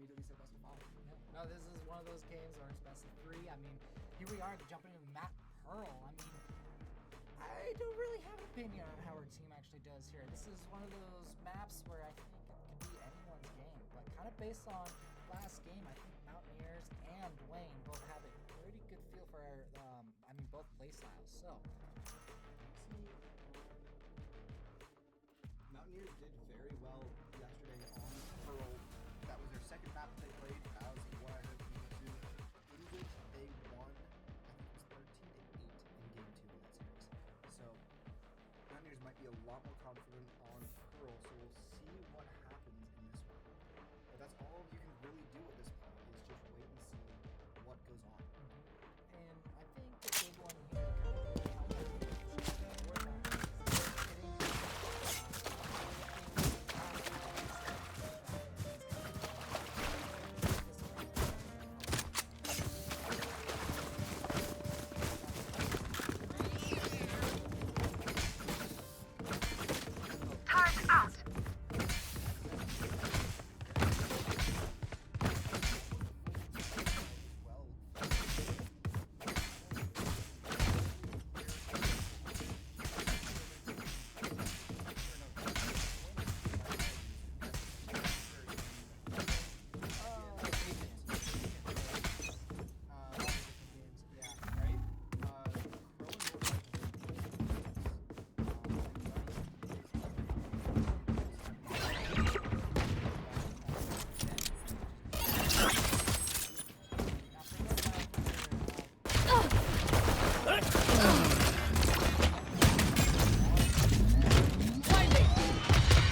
immediately said best of 5. Yeah. No, this is one of those games where it's best of 3. I mean, here we are jumping into Map Pearl. I mean, I don't really have an opinion on how our team actually does here. This is one of those maps where I think it could be anyone's game, but kind of based on last game, I think Mountaineers and Doane both have a pretty good feel for both play styles. So, Mountaineers did very well yesterday on Pearl. That was their second map that they played. That was what I heard from them too. In which they won, I think it was 13-8 in game 2 in that series. So Mountaineers might be a lot more confident on Pearl. So we'll see what happens in this one. But that's all you can really do at this point is just wait and see what goes on. and I think the big one here to kind of really help us work on is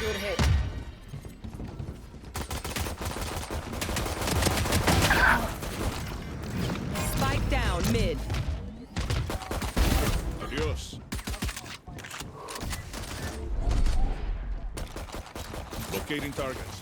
Good hit. Spike down mid. Adios. Locating targets.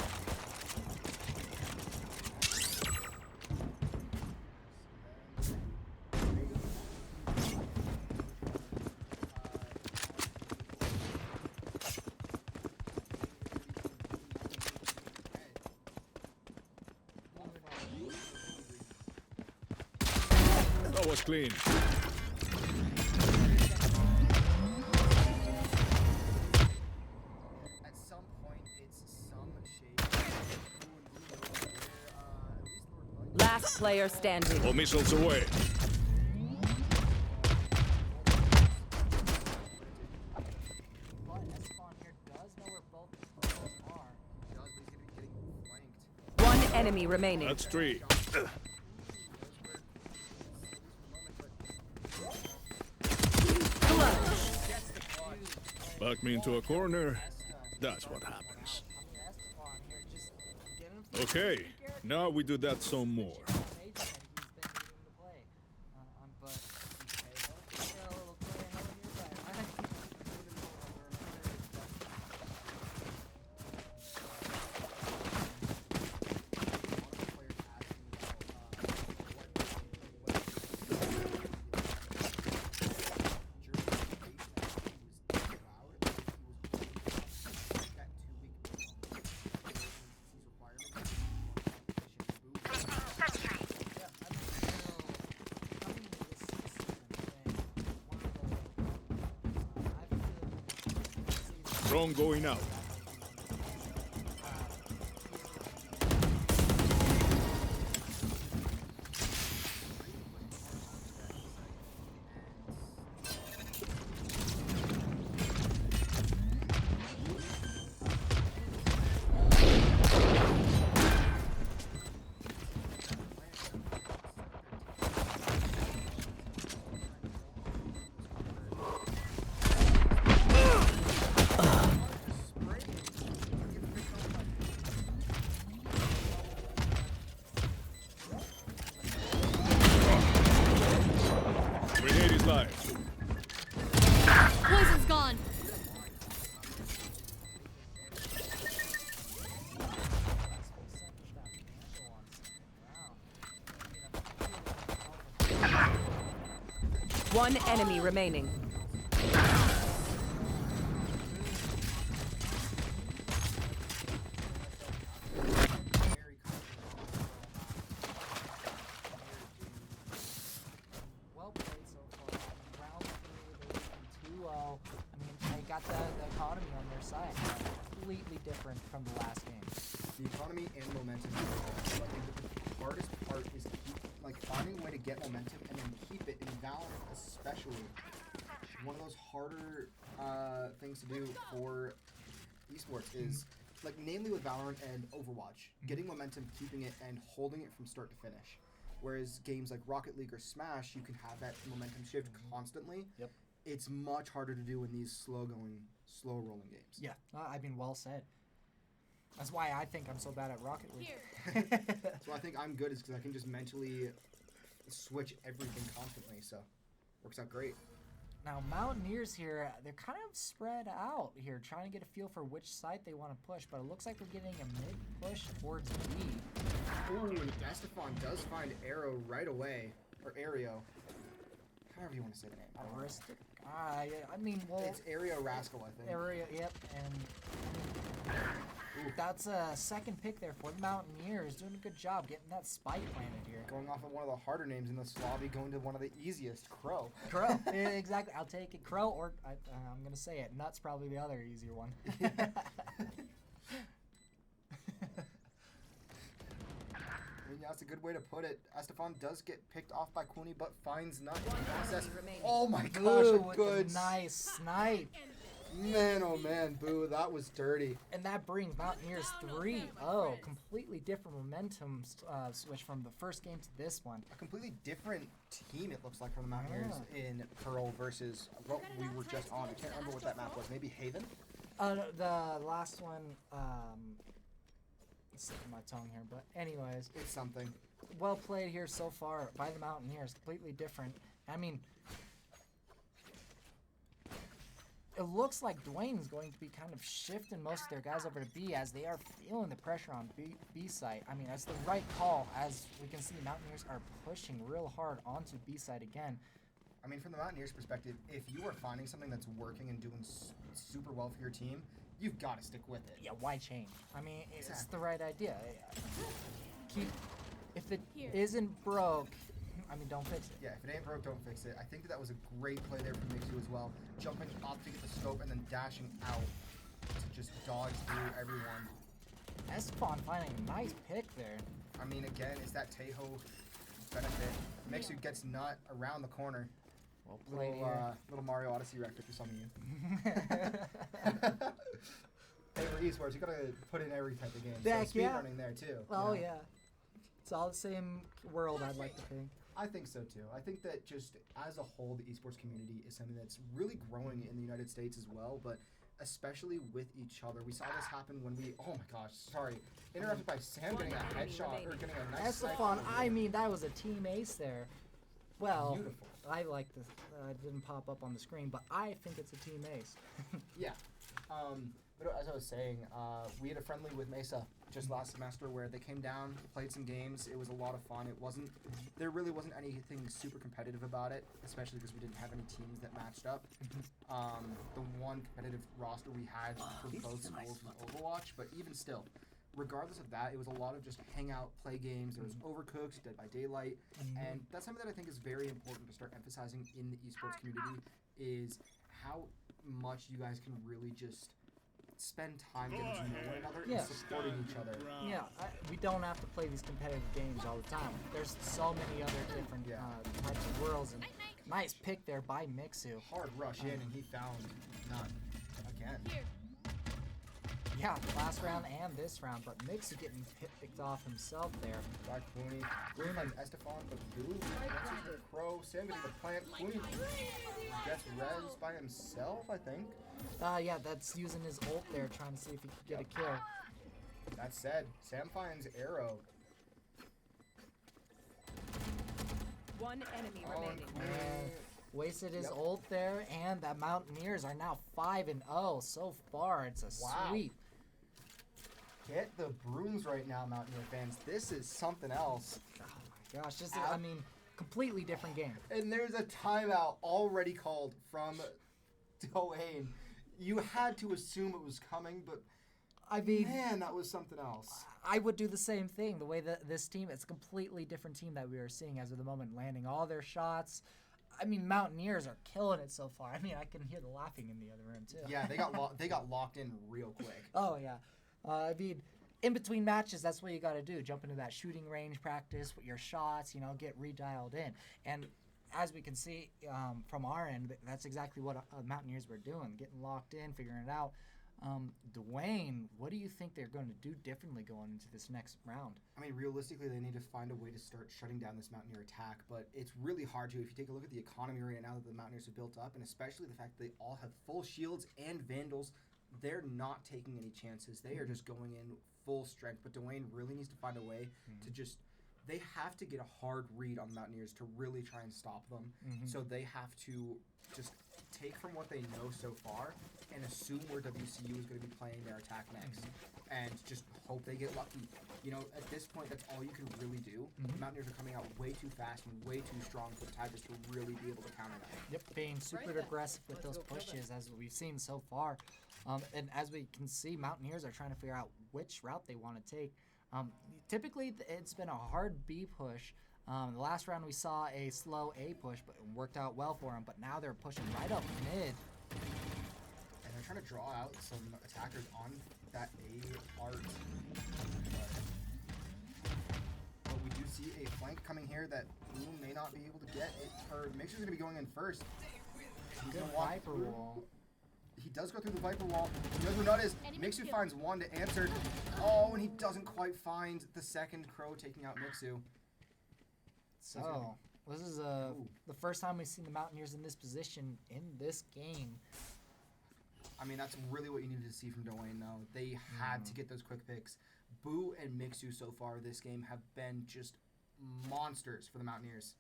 That was clean. At some point, it's some shade. Who knows where, at least we're Last player standing. All missiles away. but Esfon here does know where both players are. does, but he's going to be getting flanked. One enemy remaining. That's 3. Back me into a corner. That's what happens. I mean, Esfon here just getting Okay, now we do that some more. major that he's been needing to play. But he's got a little play another here, but I think Drone going out. Grenade is live. Poison's gone. One enemy remaining. very confident side. Completely different from the last game. The economy and momentum. So I think that the hardest part is finding a way to get momentum and then keep it in Valorant, especially. One of those harder things to do for esports is namely with Valorant and Overwatch, getting momentum, keeping it, and holding it from start to finish. Whereas games like Rocket League or Smash, you can have that momentum shift constantly. Yep. It's much harder to do in these slow rolling games. Yeah, I mean, well said. That's why I think I'm so bad at Rocket League. So I think I'm good is because I can just mentally switch everything constantly, so works out great. Now, Mountaineers here, they're kind of spread out here, trying to get a feel for which side they want to push, but it looks like we're getting a mid-push towards B. Ooh, and Estefan does find Arrow right away, or Aereo, however you want to say the name. Heuristic? I mean, well... It's Aereo Rascal, I think. Area, yep, and that's a second pick there for the Mountaineers. Doing a good job getting that spike planted here. Going off of one of the harder names in this lobby, going to one of the easiest, Crow. Crow, yeah, exactly. I'll take it. Crow, or I'm going to say it. Nut's probably the other easier one. I mean, that's a good way to put it. Estefan does get picked off by Cooney, but finds Nut in the process. Oh my gosh, a good nice snipe. Man, oh man, Boo, that was dirty. And that brings Mountaineers 3-0. Completely different momentum switch from the first game to this one. A completely different team, it looks like, from the Mountaineers in Pearl versus what we were just on. I can't remember what that map was. Maybe Haven? The last one, slipping my tongue here, but anyways. It's something. Well played here so far by the Mountaineers. Completely different. I mean, it looks like Doane's going to be kind of shifting most of their guys over to B as they are feeling the pressure on B site. I mean, that's the right call, as we can see Mountaineers are pushing real hard onto B site again. I mean, from the Mountaineers' perspective, if you are finding something that's working and doing super well for your team, you've got to stick with it. Yeah, why change? I mean, it's the right idea. If it isn't broke, I mean, don't fix it. Yeah, if it ain't broke, don't fix it. I think that was a great play there from Mixu as well. Jumping up to get the scope and then dashing out to just dodge through everyone. Estefan finding a nice pick there. I mean, again, it's that Tejo benefit. Mixu gets Nut around the corner. Well played little Mario Odyssey record for some of you. Hey, for esports, you gotta put in every type of game. So speedrunning there too. Oh yeah. It's all the same world, I'd like to think. I think so too. I think that just as a whole, the esports community is something that's really growing in the United States as well, but especially with each other. We saw this happen when we, oh my gosh, sorry, interrupted by Sam getting a headshot or getting a nice Estefan, I mean, that was a team ace there. Well, beautiful. I like this. It didn't pop up on the screen, but I think it's a team ace. Yeah. But as I was saying, we had a friendly with Mesa just last semester where they came down, played some games. It was a lot of fun. There really wasn't anything super competitive about it, especially because we didn't have any teams that matched up. The one competitive roster we had for both schools was Overwatch, but even still, regardless of that, it was a lot of just hang out, play games. There was Overcooked, Dead by Daylight, and that's something that I think is very important to start emphasizing in the esports community is how much you guys can really just spend time getting to know one another and supporting each other. Yeah, we don't have to play these competitive games all the time. There's so many other different types of worlds, and nice pick there by Mixu. Hard rush in, and he found none again. Yeah, last round and this round, but Mixu getting picked off himself there. By Cooney. Green like Estefan, but Boo gets the Crow. Sam getting the plant. Cooney gets res by himself, I think. Yeah, that's using his ult there, trying to see if he could get a kill. That said, Sam finds Arrow. One enemy remaining. Wasted his ult there, and the Mountaineers are now 5-0 so far. It's a sweep. Get the brooms right now, Mountaineer fans. This is something else. Oh my gosh, I mean, completely different game. And there's a timeout already called from Doane. You had to assume it was coming, but I mean, man, that was something else. I would do the same thing. The way that this team, it's a completely different team that we are seeing as of the moment, landing all their shots. I mean, Mountaineers are killing it so far. I mean, I can hear the laughing in the other room too. Yeah, they got locked in real quick. Oh yeah, I mean, in between matches, that's what you got to do. Jump into that shooting range, practice with your shots. Get redialed in. And as we can see from our end, that's exactly what Mountaineers were doing, getting locked in, figuring it out. Doane, what do you think they're going to do differently going into this next round? I mean, realistically, they need to find a way to start shutting down this Mountaineer attack, but it's really hard to. If you take a look at the economy right now that the Mountaineers have built up, and especially the fact that they all have full shields and Vandals, they're not taking any chances. They are just going in full strength, but Doane really needs to find a way to just... They have to get a hard read on the Mountaineers to really try and stop them. So they have to just take from what they know so far and assume where WCU is going to be playing their attack next. And just hope they get lucky. At this point, that's all you can really do. The Mountaineers are coming out way too fast and way too strong for the Tigers to really be able to counter that. Yep, being super aggressive with those pushes, as we've seen so far. And as we can see, Mountaineers are trying to figure out which route they want to take. Typically, it's been a hard B push. The last round we saw a slow A push, but it worked out well for them. But now they're pushing right up mid. And they're trying to draw out some attackers on that A art. But we do see a flank coming here that Boom may not be able to get. Mixer's going to be going in first. He's going to walk Viper through. wall. He does go through the Viper wall. He knows where Nut is. Mixu finds one to answer. Oh, and he doesn't quite find the second Crow taking out Mixu. So, this is the first time we've seen the Mountaineers in this position in this game. I mean, that's really what you needed to see from Doane, though. They had to get those quick picks. Boo and Mixu so far this game have been just monsters for the Mountaineers.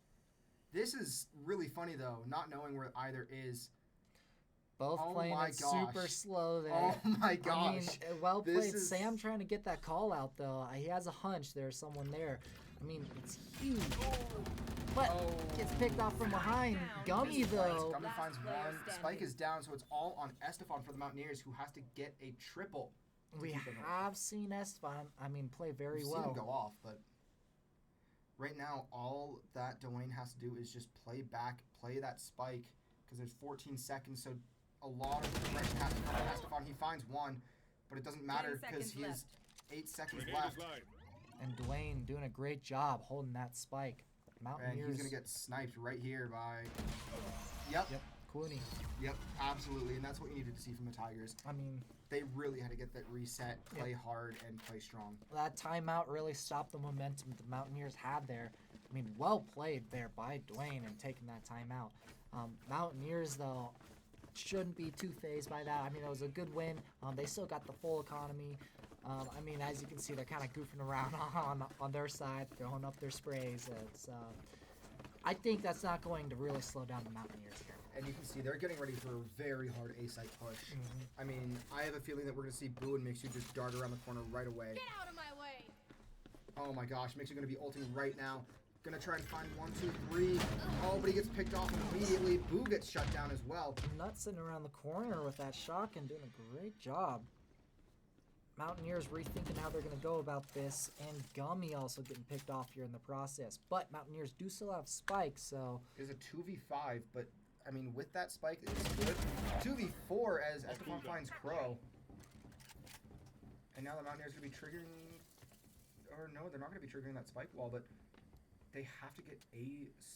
This is really funny, though, not knowing where either is. Both playing it super slow there. Oh my gosh. I mean, well played. Sam trying to get that call out, though. He has a hunch there's someone there. I mean, it's huge. But gets picked off from behind. Gummy, though. Gummy finds one. Spike is down, so it's all on Estefan for the Mountaineers, who has to get a triple. We have seen Estefan, play very well. We've seen him go off, but right now, all that Doane has to do is just play back, play that spike, because there's 14 seconds, so a lot of the pressure has to come on Estefan. He finds one, but it doesn't matter because he has 8 seconds left. And Doane doing a great job holding that spike. Mountaineers. And he's going to get sniped right here by... Yep. Clooney. Yep, absolutely. And that's what you needed to see from the Tigers. I mean... They really had to get that reset, play hard, and play strong. That timeout really stopped the momentum the Mountaineers had there. I mean, well played there by Doane and taking that timeout. Mountaineers, though, shouldn't be too fazed by that. I mean, it was a good win. They still got the full economy. I mean, as you can see, they're kind of goofing around on their side, throwing up their sprays. I think that's not going to really slow down the Mountaineers here. And you can see they're getting ready for a very hard A-site push. I mean, I have a feeling that we're going to see Boo and Mixu just dart around the corner right away. Get out of my way! Oh my gosh, Mixu going to be ulting right now. Going to try and find 1, 2, 3. Oh, but he gets picked off immediately. Boo gets shut down as well. Nuts sitting around the corner with that shotgun, doing a great job. Mountaineers rethinking how they're going to go about this, and Gummy also getting picked off here in the process. But Mountaineers do still have spikes, so... It's a 2v5, but, I mean, with that spike, it's good. 2v4 as Estefan finds Crow. And now the Mountaineers are going to be triggering... Or no, they're not going to be triggering that spike wall, but they have to get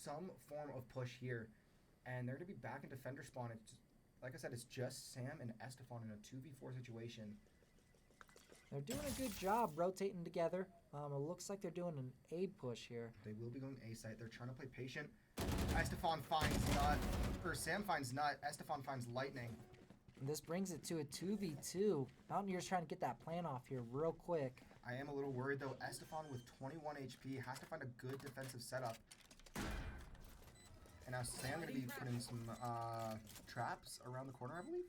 some form of push here. And they're going to be back in defender spawn. It's just, like I said, it's just Sam and Estefan in a 2v4 situation. They're doing a good job rotating together. It looks like they're doing an A push here. They will be going A site. They're trying to play patient. Estefan finds Nut, or Sam finds Nut. Estefan finds Lightning. And this brings it to a 2v2. Mountaineers trying to get that plan off here real quick. I am a little worried though. Estefan with 21 HP has to find a good defensive setup. And now Sam going to be putting some traps around the corner, I believe.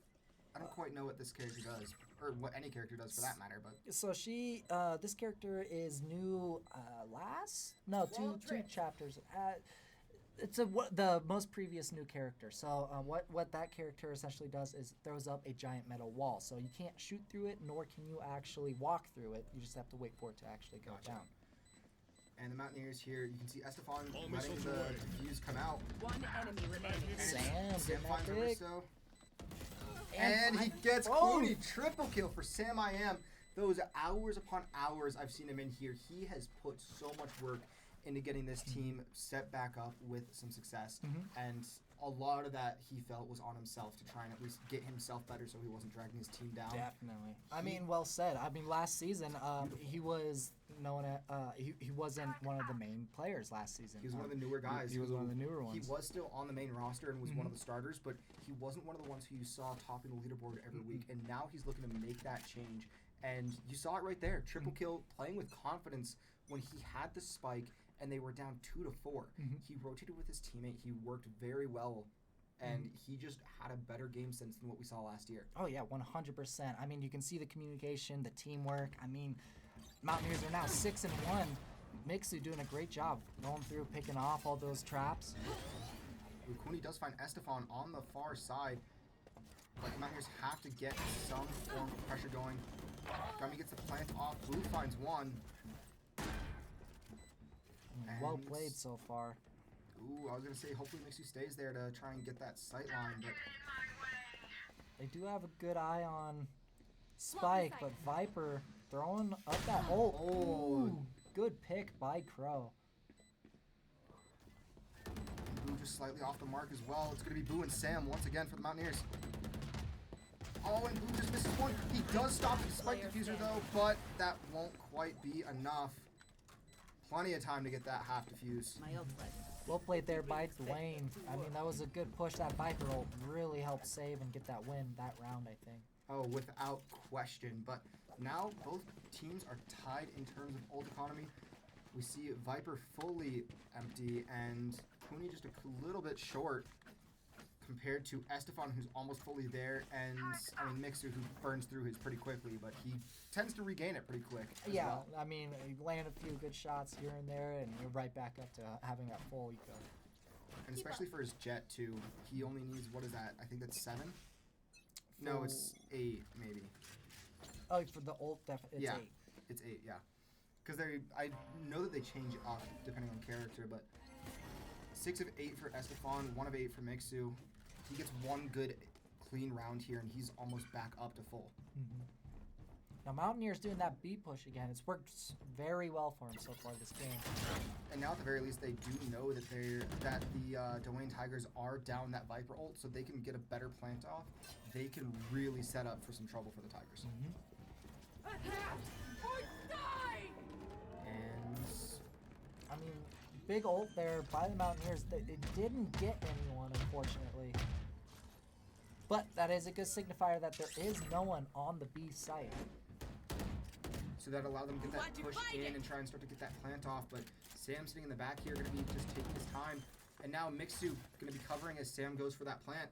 I don't quite know what this character does, or what any character does for that matter, but... So she, this character is new, two chapters. It's the most previous new character. So what that character essentially does is throws up a giant metal wall. So you can't shoot through it, nor can you actually walk through it. You just have to wait for it to actually go down. And the Mountaineers here, you can see Estefan All letting missiles the away. fuse come out. One enemy remaining. And Sam Sam getting that finds pick. Aristo. And he gets Cooney. Triple kill for Sam I Am. Those hours upon hours I've seen him in here, he has put so much work into getting this team set back up with some success. And a lot of that he felt was on himself to try and at least get himself better so he wasn't dragging his team down. Definitely. I mean, well said. I mean, last season, he was known at, he wasn't one of the main players last season. He was one of the newer guys. He was one of the newer ones. He was still on the main roster and was one of the starters, but he wasn't one of the ones who you saw topping the leaderboard every week. And now he's looking to make that change. And you saw it right there. Triple kill, playing with confidence when he had the spike and they were down 2 to 4. He rotated with his teammate. He worked very well. And he just had a better game sense than what we saw last year. Oh, yeah, 100%. I mean, you can see the communication, the teamwork. I mean, Mountaineers are now 6-1. Mixu doing a great job going through, picking off all those traps. Cooney does find Estefan on the far side. But the Mountaineers have to get some form of pressure going. Gummy gets the plant off. Blue finds one. Well played so far. Ooh, I was going to say, hopefully Mixu stays there to try and get that sight line, but They do have a good eye on Spike, but Viper throwing up that ult. Oh, good pick by Crow. Boo just slightly off the mark as well. It's going to be Boo and Sam once again for the Mountaineers. Oh, and Boo just misses one. He does stop the spike diffuser though, but that won't quite be enough. Plenty of time to get that half diffuse. Well played there by Doane. I mean, that was a good push. That Viper ult really helped save and get that win that round, I think. Oh, without question. But now both teams are tied in terms of ult economy. We see Viper fully empty and Cooney just a little bit short compared to Estefan, who's almost fully there, and I mean Mixu, who burns through his pretty quickly, but he tends to regain it pretty quick. Yeah, well. I mean, you land a few good shots here and there, and you're right back up to having that full eco. And especially for his jet too, he only needs, what is that? I think that's 7. No, it's 8 maybe. Oh, for the ult, it's 8. It's 8, yeah. Because I know that they change up depending on character, but 6 of 8 for Estefan, 1 of 8 for Mixu. He gets one good clean round here, and he's almost back up to full. Now Mountaineers doing that B push again. It's worked very well for him so far this game. And now at the very least, they do know that the Doane Tigers are down that Viper ult, so they can get a better plant off. They can really set up for some trouble for the Tigers. And I mean, big ult there by the Mountaineers. It didn't get anyone, unfortunately. But that is a good signifier that there is no one on the B site. so that allowed them to get that push in and try and start to get that plant off. But Sam sitting in the back here, going to be just taking his time. And now Mixu going to be covering as Sam goes for that plant.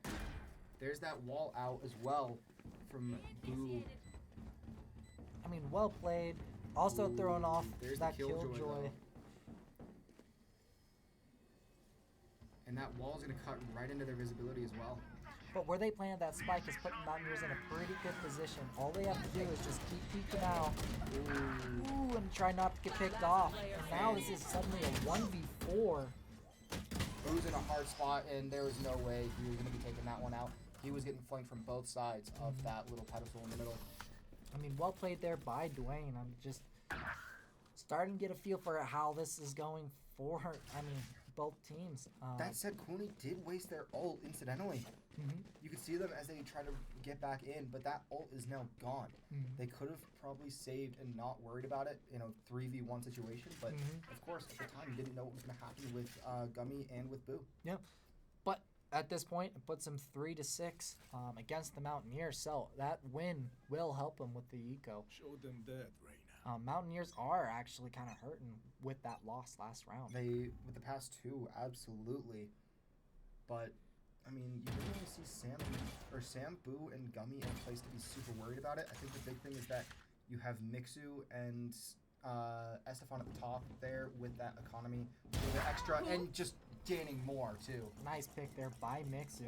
There's that wall out as well from Boo. I mean, well played. Also throwing off There's that the Killjoy. though. And that wall is going to cut right into their visibility as well. But where they planted that spike is putting Mountaineers in a pretty good position. All they have to do is just keep peeking out. Ooh, and try not to get picked off. And now this is suddenly a 1v4. Boo's in a hard spot, and there was no way he was going to be taking that one out. He was getting flanked from both sides of that little pedestal in the middle. I mean, well played there by Doane. I'm just starting to get a feel for how this is going for, I mean, both teams. That said, Cooney did waste their ult, incidentally. You could see them as they try to get back in, but that ult is now gone. They could have probably saved and not worried about it in a 3v1 situation, but of course, at the time, you didn't know what was going to happen with Gummy and with Boo. Yep. But at this point, it puts them 3-6 against the Mountaineers, so that win will help them with the eco. Show them that right now. Mountaineers are actually kind of hurting with that loss last round. They, with the past two, absolutely. But, I mean, you didn't really see Sam, Boo, and Gummy in a place to be super worried about it. I think the big thing is that you have Mixu and Estefan at the top there with that economy, with the extra, and just gaining more, too. Nice pick there by Mixu.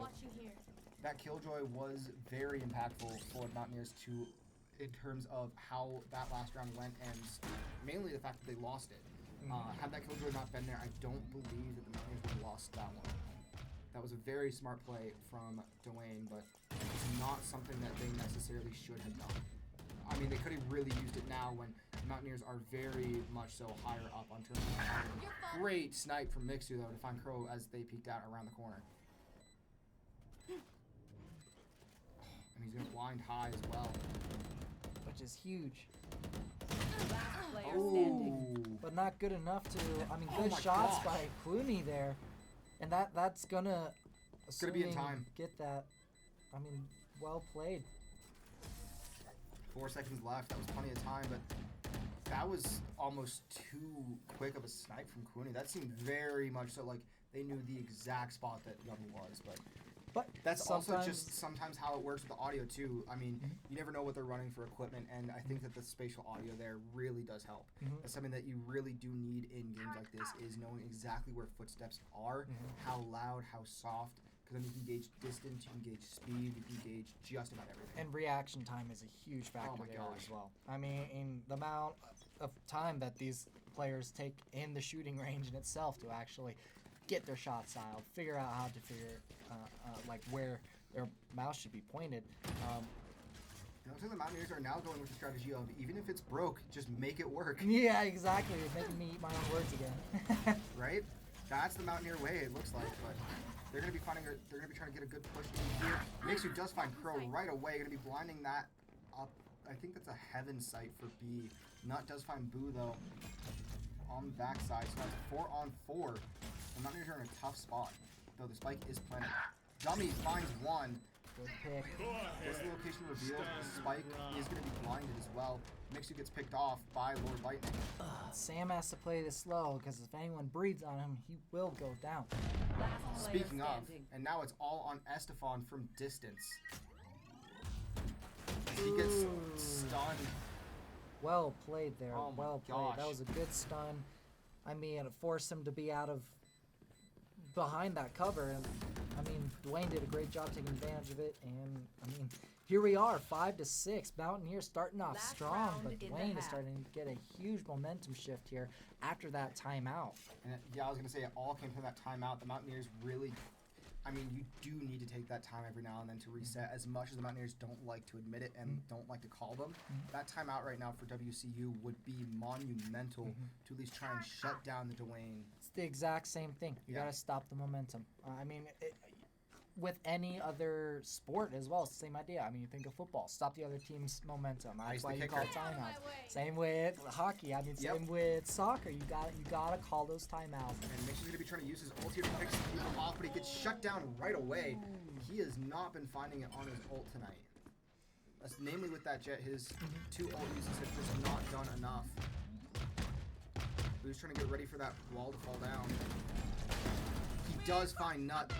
That Killjoy was very impactful for the Mountaineers in terms of how that last round went, and mainly the fact that they lost it. Had that killjoy not been there, I don't believe that the Mountaineers would have lost that one. That was a very smart play from Doane, but it's not something that they necessarily should have done. I mean, they could have really used it now when the Mountaineers are very much so higher up on terms of firing. Great snipe from Mixu, though, to find Crow as they peeked out around the corner. And he's going to blind high as well. Which is huge. Player standing. But not good enough to, I mean, Oh good my shots gosh. by Clooney there. And that's gonna, It's going to be in assuming time. get that. I mean, well played. 4 seconds left. That was plenty of time, but that was almost too quick of a snipe from Clooney. That seemed very much so like they knew the exact spot that Yummy was, but that's also just sometimes how it works with the audio too. I mean, you never know what they're running for equipment, and I think that the spatial audio there really does help. That's something that you really do need in games like this, is knowing exactly where footsteps are, how loud, how soft, because then you can gauge distance, you can gauge speed, you can gauge just about everything. And reaction time is a huge factor my there gosh. as well. I mean, in the amount of time that these players take in the shooting range in itself to actually get their shot style, figure out how to figure like where their mouse should be pointed. It looks like the Mountaineers are now going with the strategy of, even if it's broke, just make it work. Yeah, exactly. It's making me eat my own words again. Right? That's the Mountaineer way, it looks like, but they're gonna be finding they're gonna be trying to get a good push in here. Mixu does find Crow right away, gonna be blinding that up. I think that's a heaven sight for B. Nut does find Boo though on the backside, so that's 4 on 4. The Mountaineers are in a tough spot, though the spike is planted. Dummy finds one. Good pick. This location revealed the spike is going to be blinded as well. Mixu gets picked off by Lord Lightning. Sam has to play this slow because if anyone breathes on him, he will go down. Last player Speaking of, standing. and now it's all on Estefan from distance. He gets stunned. Well played there. Oh my well played. gosh. That was a good stun. I mean, it forced him to be out of behind that cover. And I mean, Doane did a great job taking advantage of it. And I mean, here we are, 5-6. Mountaineers starting off Last strong, round but in the Doane is half. starting to get a huge momentum shift here after that timeout. And yeah, I was going to say it all came from that timeout. The Mountaineers really, I mean, you do need to take that time every now and then to reset. As much as the Mountaineers don't like to admit it and don't like to call them, that timeout right now for WCU would be monumental to at least try and shut down the Doane. It's the exact same thing. You Yeah. gotta stop the momentum. I mean, with any other sport as well, it's the same idea. I mean, you think of football, stop the other team's momentum. Ice That's the why you call kicker. timeouts. Same with hockey. I mean, Yep. same with soccer. You gotta call those timeouts. And Mixu's going to be trying to use his ult here to pick some people off, but he gets shut down right away. He has not been finding it on his ult tonight. That's namely with that Jet, his 2 ult uses have just not done enough. Boo's trying to get ready for that wall to fall down. He does find Nut.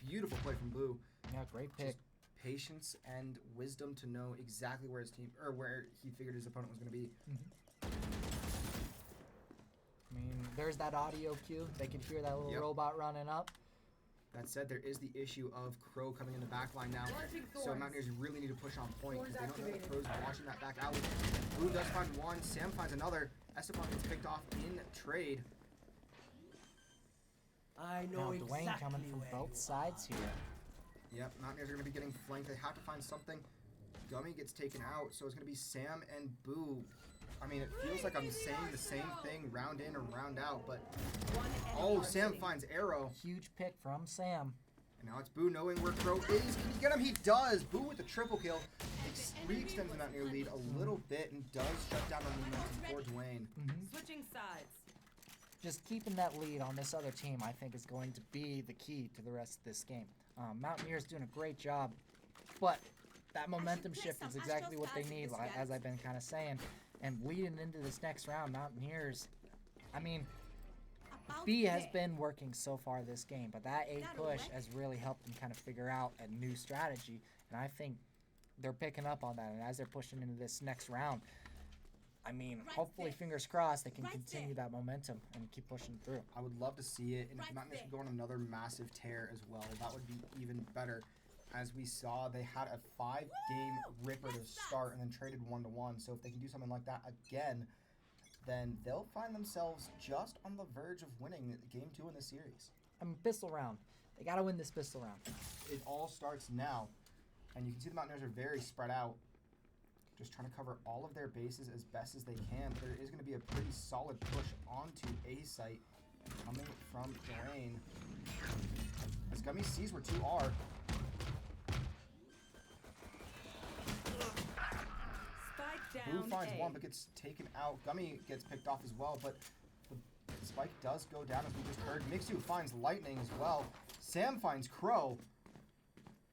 Beautiful play from Boo. Yeah, great pick. Just patience and wisdom to know exactly where his team, or where he figured his opponent was going to be. I mean, there's that audio cue. They can hear that little Yep. robot running up. That said, there is the issue of Crow coming in the back line now. So Mountaineers really need to push on point because they don't know that Crow's watching that back alley. Blue does find one. Sam finds another. Estefan gets picked off in trade. I Now know Doane exactly coming from where both you sides here. Yep, Mountaineers are going to be getting flanked. They have to find something. Gummy gets taken out, so it's going to be Sam and Boo. I mean, it feels like I'm saying the same thing round in or round out, but... Oh, Sam finds Arrow. Huge pick from Sam. And now it's Boo knowing where Crow is. Can he get him? He does. Boo with the triple kill. Re-extends the Mountaineer lead a little bit and does shut down the momentum for Doane. Switching sides. Just keeping that lead on this other team, I think, is going to be the key to the rest of this game. Mountaineers doing a great job, but that momentum shift is exactly what they need, as I've been kind of saying. And leading into this next round, Mountaineers, I mean, B has been working so far this game, but that A push has really helped them kind of figure out a new strategy, and I think they're picking up on that. And as they're pushing into this next round, I mean, hopefully, fingers crossed, they can continue that momentum and keep pushing through. I would love to see it, and if Mountaineers could go on another massive tear as well, that would be even better. As we saw, they had a 5-game ripper to start and then traded 1-1. So if they can do something like that again, then they'll find themselves just on the verge of winning Game 2 in the series. I mean, pistol round. They got to win this pistol round. It all starts now. And you can see the Mountaineers are very spread out, just trying to cover all of their bases as best as they can. There is going to be a pretty solid push onto A site coming from Doane. As Gummy sees where two are. Spike Blue down finds A. one but gets taken out. Gummy gets picked off as well, but the spike does go down as we just heard. Mixu finds Lightning as well. Sam finds Crow.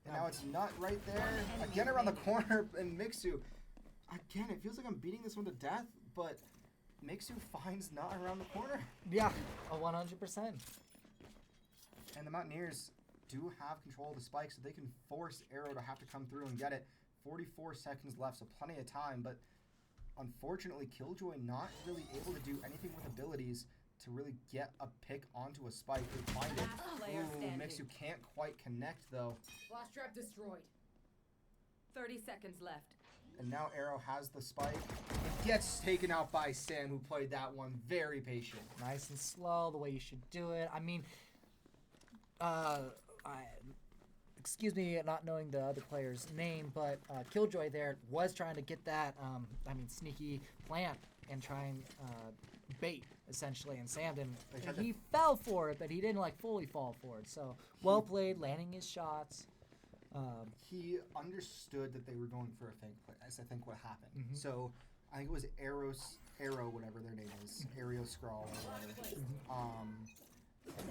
And now it's Nut right there. Again around the corner, and Mixu. Again, it feels like I'm beating this one to death, but Mixu finds Nut around the corner. Yeah, a 100%. And the Mountaineers do have control of the spike, so they can force Arrow to have to come through and get it. 44 seconds left, so plenty of time, but unfortunately, Killjoy not really able to do anything with abilities to really get a pick onto a spike. They find it. Ooh, Mixu can't quite connect, though. Flash trap destroyed. 30 seconds left. And now Arrow has the spike. It gets taken out by Sam, who played that one very patient. Nice and slow, the way you should do it. I mean, excuse me not knowing the other player's name, but Killjoy there was trying to get that, sneaky plant and try and bait, essentially, and Sam didn't. He fell for it, but he didn't, fully fall for it. So, well played, landing his shots. He understood that they were going for a fake play. That's, I think, what happened. Mm-hmm. So, I think it was Arrow, whatever their name is, Aerial Scrawl or whatever.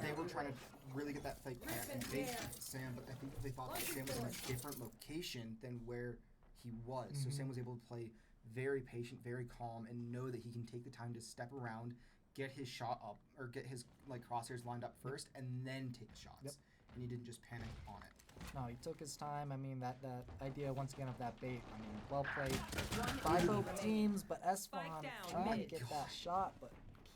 They were trying to really get that fake plant and bait Sam, but I think they thought that Sam was in a different location than where he was. So Sam was able to play very patient, very calm, and know that he can take the time to step around, get his shot up, or get his crosshairs lined up first, and then take the shots. And he didn't just panic on it. No, he took his time. I mean, that idea, once again, of that bait, I mean, well played by both teams, but Esfon trying to get that shot, but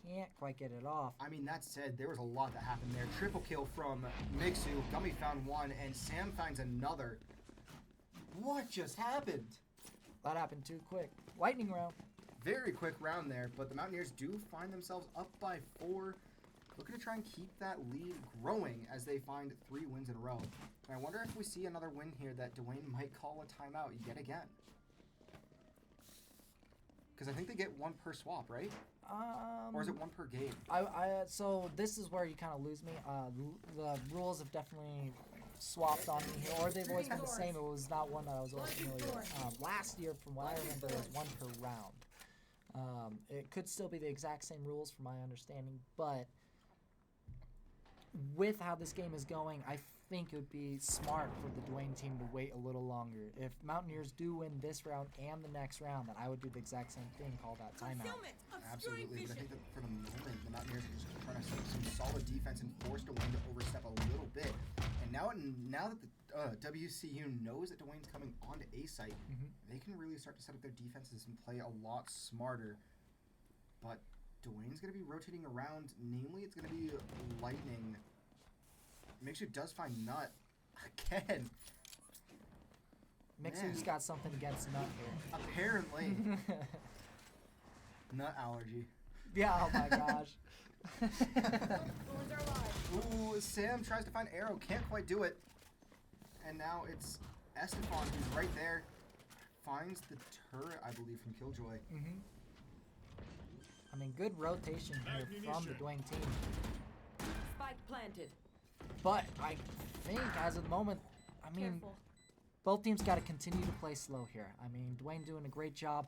can't quite get it off. I mean, that said, there was a lot that happened there. Triple kill from Mixu. Gummy found one, and Sam finds another. What just happened? That happened too quick. Lightning round. Very quick round there, but the Mountaineers do find themselves up by 4. Looking to try and keep that lead growing as they find 3 wins in a row. And I wonder if we see another win here that Doane might call a timeout yet again. Because I think they get 1 per swap, right? Or is it 1 per game? So this is where you kind of lose me. The rules have definitely swapped on me here, or they've always been the same. It was not one that I was always familiar with. Last year, from what I remember, it was 1 per round. It could still be the exact same rules from my understanding, but with how this game is going, I think it would be smart for the Doane team to wait a little longer. If Mountaineers do win this round and the next round, then I would do the exact same thing, call that timeout. Absolutely, but I think that for the moment, the Mountaineers are just trying to set up some solid defense and force Doane to overstep a little bit. And now that the WCU knows that Doane's coming onto A site, they can really start to set up their defenses and play a lot smarter. But Doane's going to be rotating around. Namely, it's going to be Lightning. Mixu does find Nut again. Mixu's got something against Nut here. Apparently. Nut allergy. Yeah, oh my gosh. Ooh, Sam tries to find Arrow. Can't quite do it. And now it's Estefan who's right there. Finds the turret, I believe, from Killjoy. I mean, good rotation here from the Doane team. Spike planted. But I think, as of the moment, I mean, both teams got to continue to play slow here. I mean, Doane doing a great job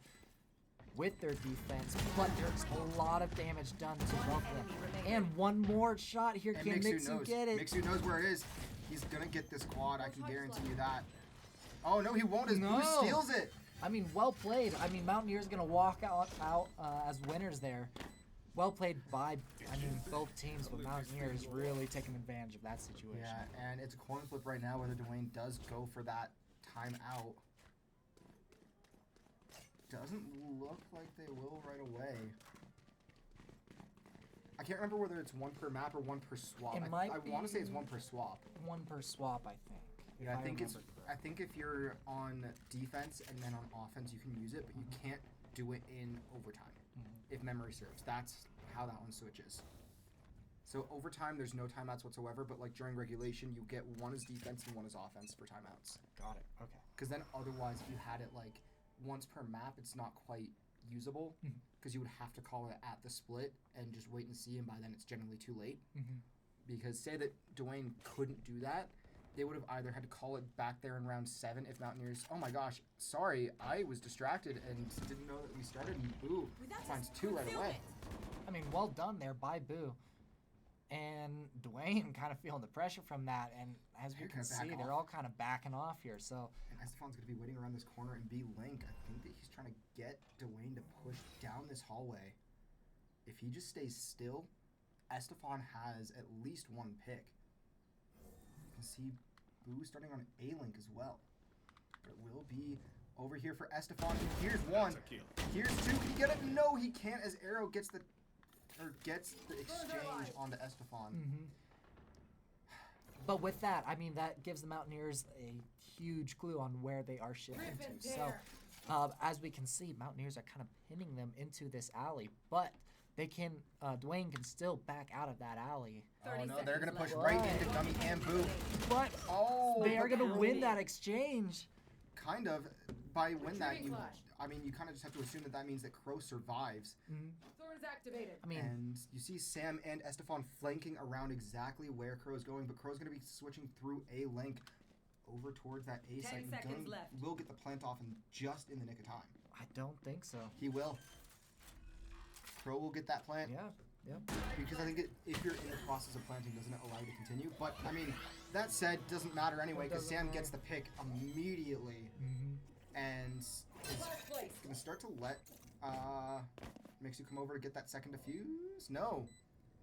with their defense, but there's a lot of damage done to both of them. And one more shot here. And Can Mixu get it? Mixu knows where it is. He's going to get this quad. I can guarantee you that. Oh, no, he won't. His Blue steals it. I mean, well played. I mean, Mountaineers going to walk out as winners there. Well played by, both teams, but Mountaineers really taking advantage of that situation. Yeah, and it's a coin flip right now whether Doane does go for that timeout. Doesn't look like they will right away. I can't remember whether it's 1 per map or 1 per swap. I want to say it's 1 per swap. 1 per swap, I think. Yeah, I think if you're on defense and then on offense, you can use it, but you can't do it in overtime, if memory serves. That's how that one switches. So overtime, there's no timeouts whatsoever, but like during regulation, you get one is defense and one is offense for timeouts. Got it. Okay. Because then otherwise, if you had it like once per map, it's not quite usable because you would have to call it at the split and just wait and see, and by then it's generally too late. Because say that Doane couldn't do that, they would have either had to call it back there in round 7 if Mountaineers, oh my gosh, sorry, I was distracted and didn't know that we started, and Boo finds 2 right away. I mean, well done there by Boo. And Doane kind of feeling the pressure from that, and as we can see, they're all kind of backing off here. So, and Estefan's going to be waiting around this corner and be Link. I think that he's trying to get Doane to push down this hallway. If he just stays still, Estefan has at least 1 pick. You can see Boo starting on A-Link as well. But it will be over here for Estefan. Here's 1. Here's 2. Can he get it? No, he can't, as Arrow gets the exchange onto Estefan. But with that, I mean, that gives the Mountaineers a huge clue on where they are shifting to. So, as we can see, Mountaineers are kind of pinning them into this alley, but they can, Doane can still back out of that alley. Oh no, they're going to push right into Gummy and Boo. But they are going to win that exchange. Kind of. By win that, you kind of just have to assume that that means that Crow survives. Thorn's activated. I mean, and you see Sam and Estefan flanking around exactly where Crow's going, but Crow's going to be switching through A-Link over towards that A site. 10 seconds left. Will get the plant off just in the nick of time. I don't think so. He will. Crow will get that plant. Yeah. Yep. Because I think if you're in the process of planting, doesn't it allow you to continue? But, I mean, that said, doesn't matter anyway, because Sam gets the pick immediately. And is going to start to let Mixu come over to get that second defuse? No.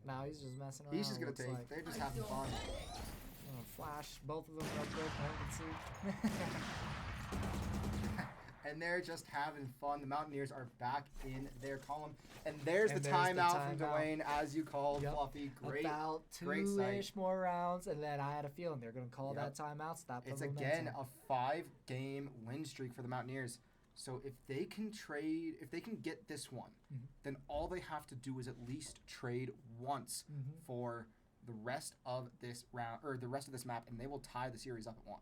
No, he's just messing around. He's just going to take. Like. They're just having fun. Flash both of them real quick. I can see. And they're just having fun. The Mountaineers are back in their column. And there's the timeout from Doane, as you called, Fluffy. Great. About 2-ish more rounds, and then I had a feeling they're going to call that timeout. Stop. It's again a 5-game win streak for the Mountaineers. So if they can get this one, then all they have to do is at least trade once for the rest of this round, or the rest of this map, and they will tie the series up at 1.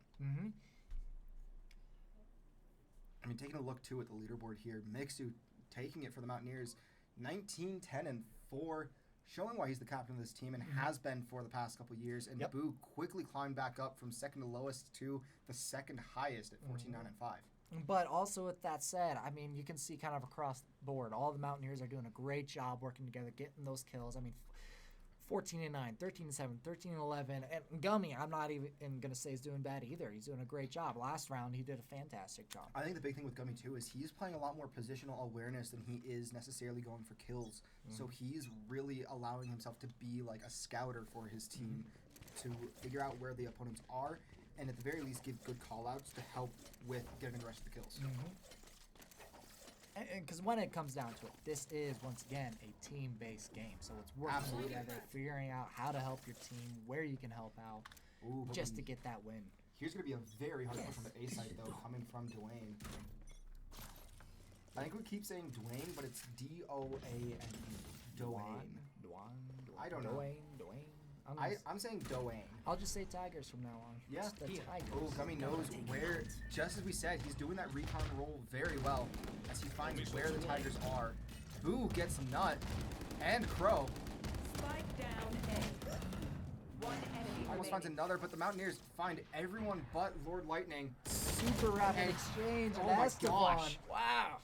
I mean, taking a look, too, at the leaderboard here, Mixu taking it for the Mountaineers, 19, 10, and 4, showing why he's the captain of this team and has been for the past couple years. And Boo quickly climbed back up from second to lowest to the second highest at 14, 9, and 5. But also with that said, I mean, you can see kind of across the board, all the Mountaineers are doing a great job working together, getting those kills. I mean, 14-9, 13-7, 13-11, and Gummy, I'm not even going to say he's doing bad either. He's doing a great job. Last round, he did a fantastic job. I think the big thing with Gummy, too, is he's playing a lot more positional awareness than he is necessarily going for kills. So he's really allowing himself to be like a scouter for his team to figure out where the opponents are, and at the very least give good call-outs to help with getting the rest of the kills. Because when it comes down to it, this is, once again, a team-based game. So it's working together, figuring out how to help your team, where you can help out, just to get that win. Here's going to be a very hard push on the A side, though, coming from Doane. I think we keep saying Doane, but it's D-O-A-N-E. Doane. I don't know. Doane. I'm saying Doane. I'll just say Tigers from now on. Yeah. The Tigers. Oh, Gummy knows where, just as we said, he's doing that recon roll very well as he finds where the Tigers are. Boo gets Nut and Crow. Spike down A. One enemy Almost finds another, but the Mountaineers find everyone but Lord Lightning. Super rapid exchange. Oh my gosh. Wow.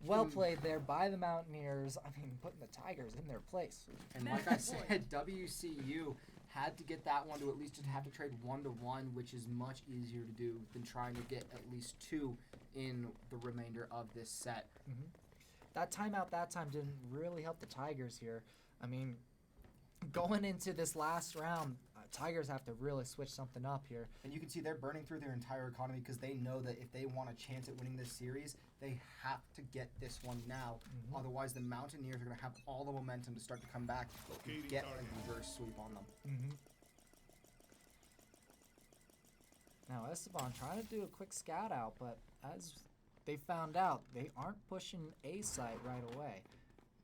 Well played there by the Mountaineers. I mean, putting the Tigers in their place. And like I said, WCU had to get that one to at least just have to trade 1-1, which is much easier to do than trying to get at least 2 in the remainder of this set. That timeout that time didn't really help the Tigers here. I mean, going into this last round, Tigers have to really switch something up here. And you can see they're burning through their entire economy because they know that if they want a chance at winning this series, they have to get this one now. Otherwise, the Mountaineers are going to have all the momentum to start to come back and get a reverse sweep on them. Now, Esteban trying to do a quick scout out, but as they found out they aren't pushing A site right away.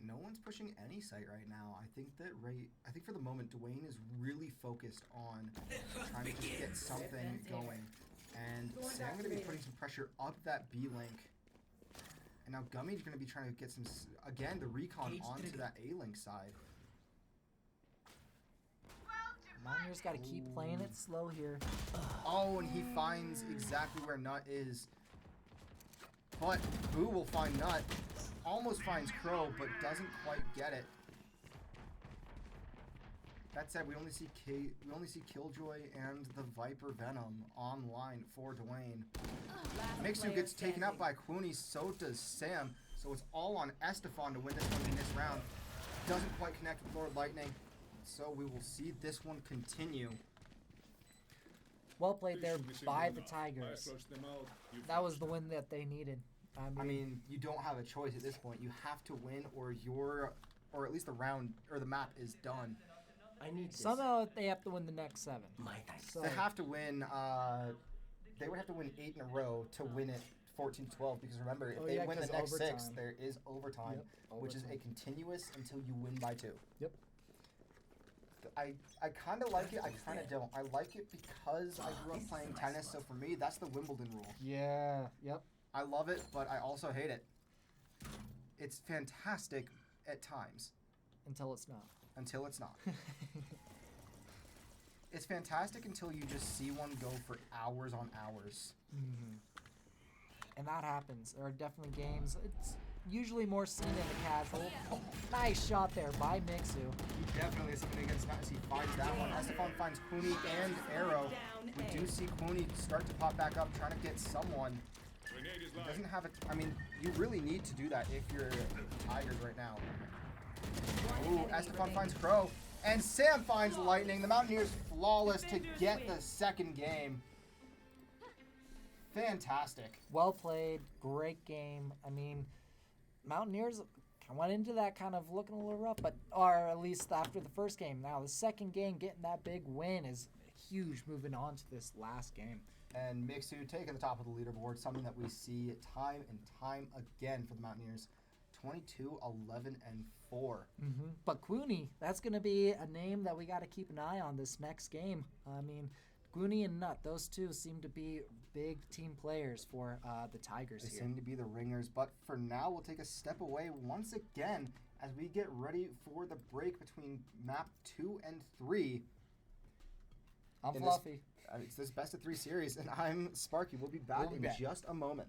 No one's pushing any site right now. I think for the moment, Doane is really focused on trying to just get something going. And Sam going to be putting some pressure up that B link. And now Gummy's going to be trying to get some, again, the recon onto that A link side. Mountaineers got to keep playing it slow here. Oh, and he finds exactly where Nut is. But Boo will find Nut. Almost finds Crow, but doesn't quite get it. That said, we only see Killjoy and the Viper Venom online for Doane. Mixu gets taken out by Quooney, so does Sam. So it's all on Estefan to win this one in this round. Doesn't quite connect with Lord Lightning. So we will see this one continue. Well played there by the Tigers. That was the win that they needed. I mean, you don't have a choice at this point. You have to win, or at least the round or the map is done. I need this. Somehow they have to win the next 7. So they have to win. They would have to win 8 in a row to win it 14-12. Because remember, if they win the next 6, there is overtime, which is a continuous until you win by 2. Yep. I kind of like it. I kind of don't. I like it because I grew up playing tennis. So for me, that's the Wimbledon rule. Yeah. Yep. I love it, but I also hate it. It's fantastic at times. Until it's not. Until it's not. It's fantastic until you just see one go for hours on hours. Mm-hmm. And that happens. There are definitely games. It's usually more seen in the casual. Oh, nice shot there by Mixu. He definitely is something against Nuts. He finds that one. Estefan finds Quooney and Arrow. We do see Quooney start to pop back up, trying to get someone. He doesn't have it. I mean, you really need to do that if you're Tigers right now. Ooh, Estefan finds Crow. And Sam finds Lightning. The Mountaineers flawless to get the second game. Fantastic. Well played. Great game. I mean, Mountaineers went into that kind of looking a little rough, or at least after the first game. Now, the second game, getting that big win is huge moving on to this last game. And Mixu taking the top of the leaderboard, something that we see time and time again for the Mountaineers. 22, 11, and 4. Mm-hmm. But Quooney, that's going to be a name that we got to keep an eye on this next game. I mean, Quooney and Nut, those two seem to be big team players for the Tigers They here. seem to be the ringers. But for now, we'll take a step away once again as we get ready for the break between map 2 and 3. I'm Fluffy. It's this best of 3 series, and I'm Sparky. We'll be back in just a moment.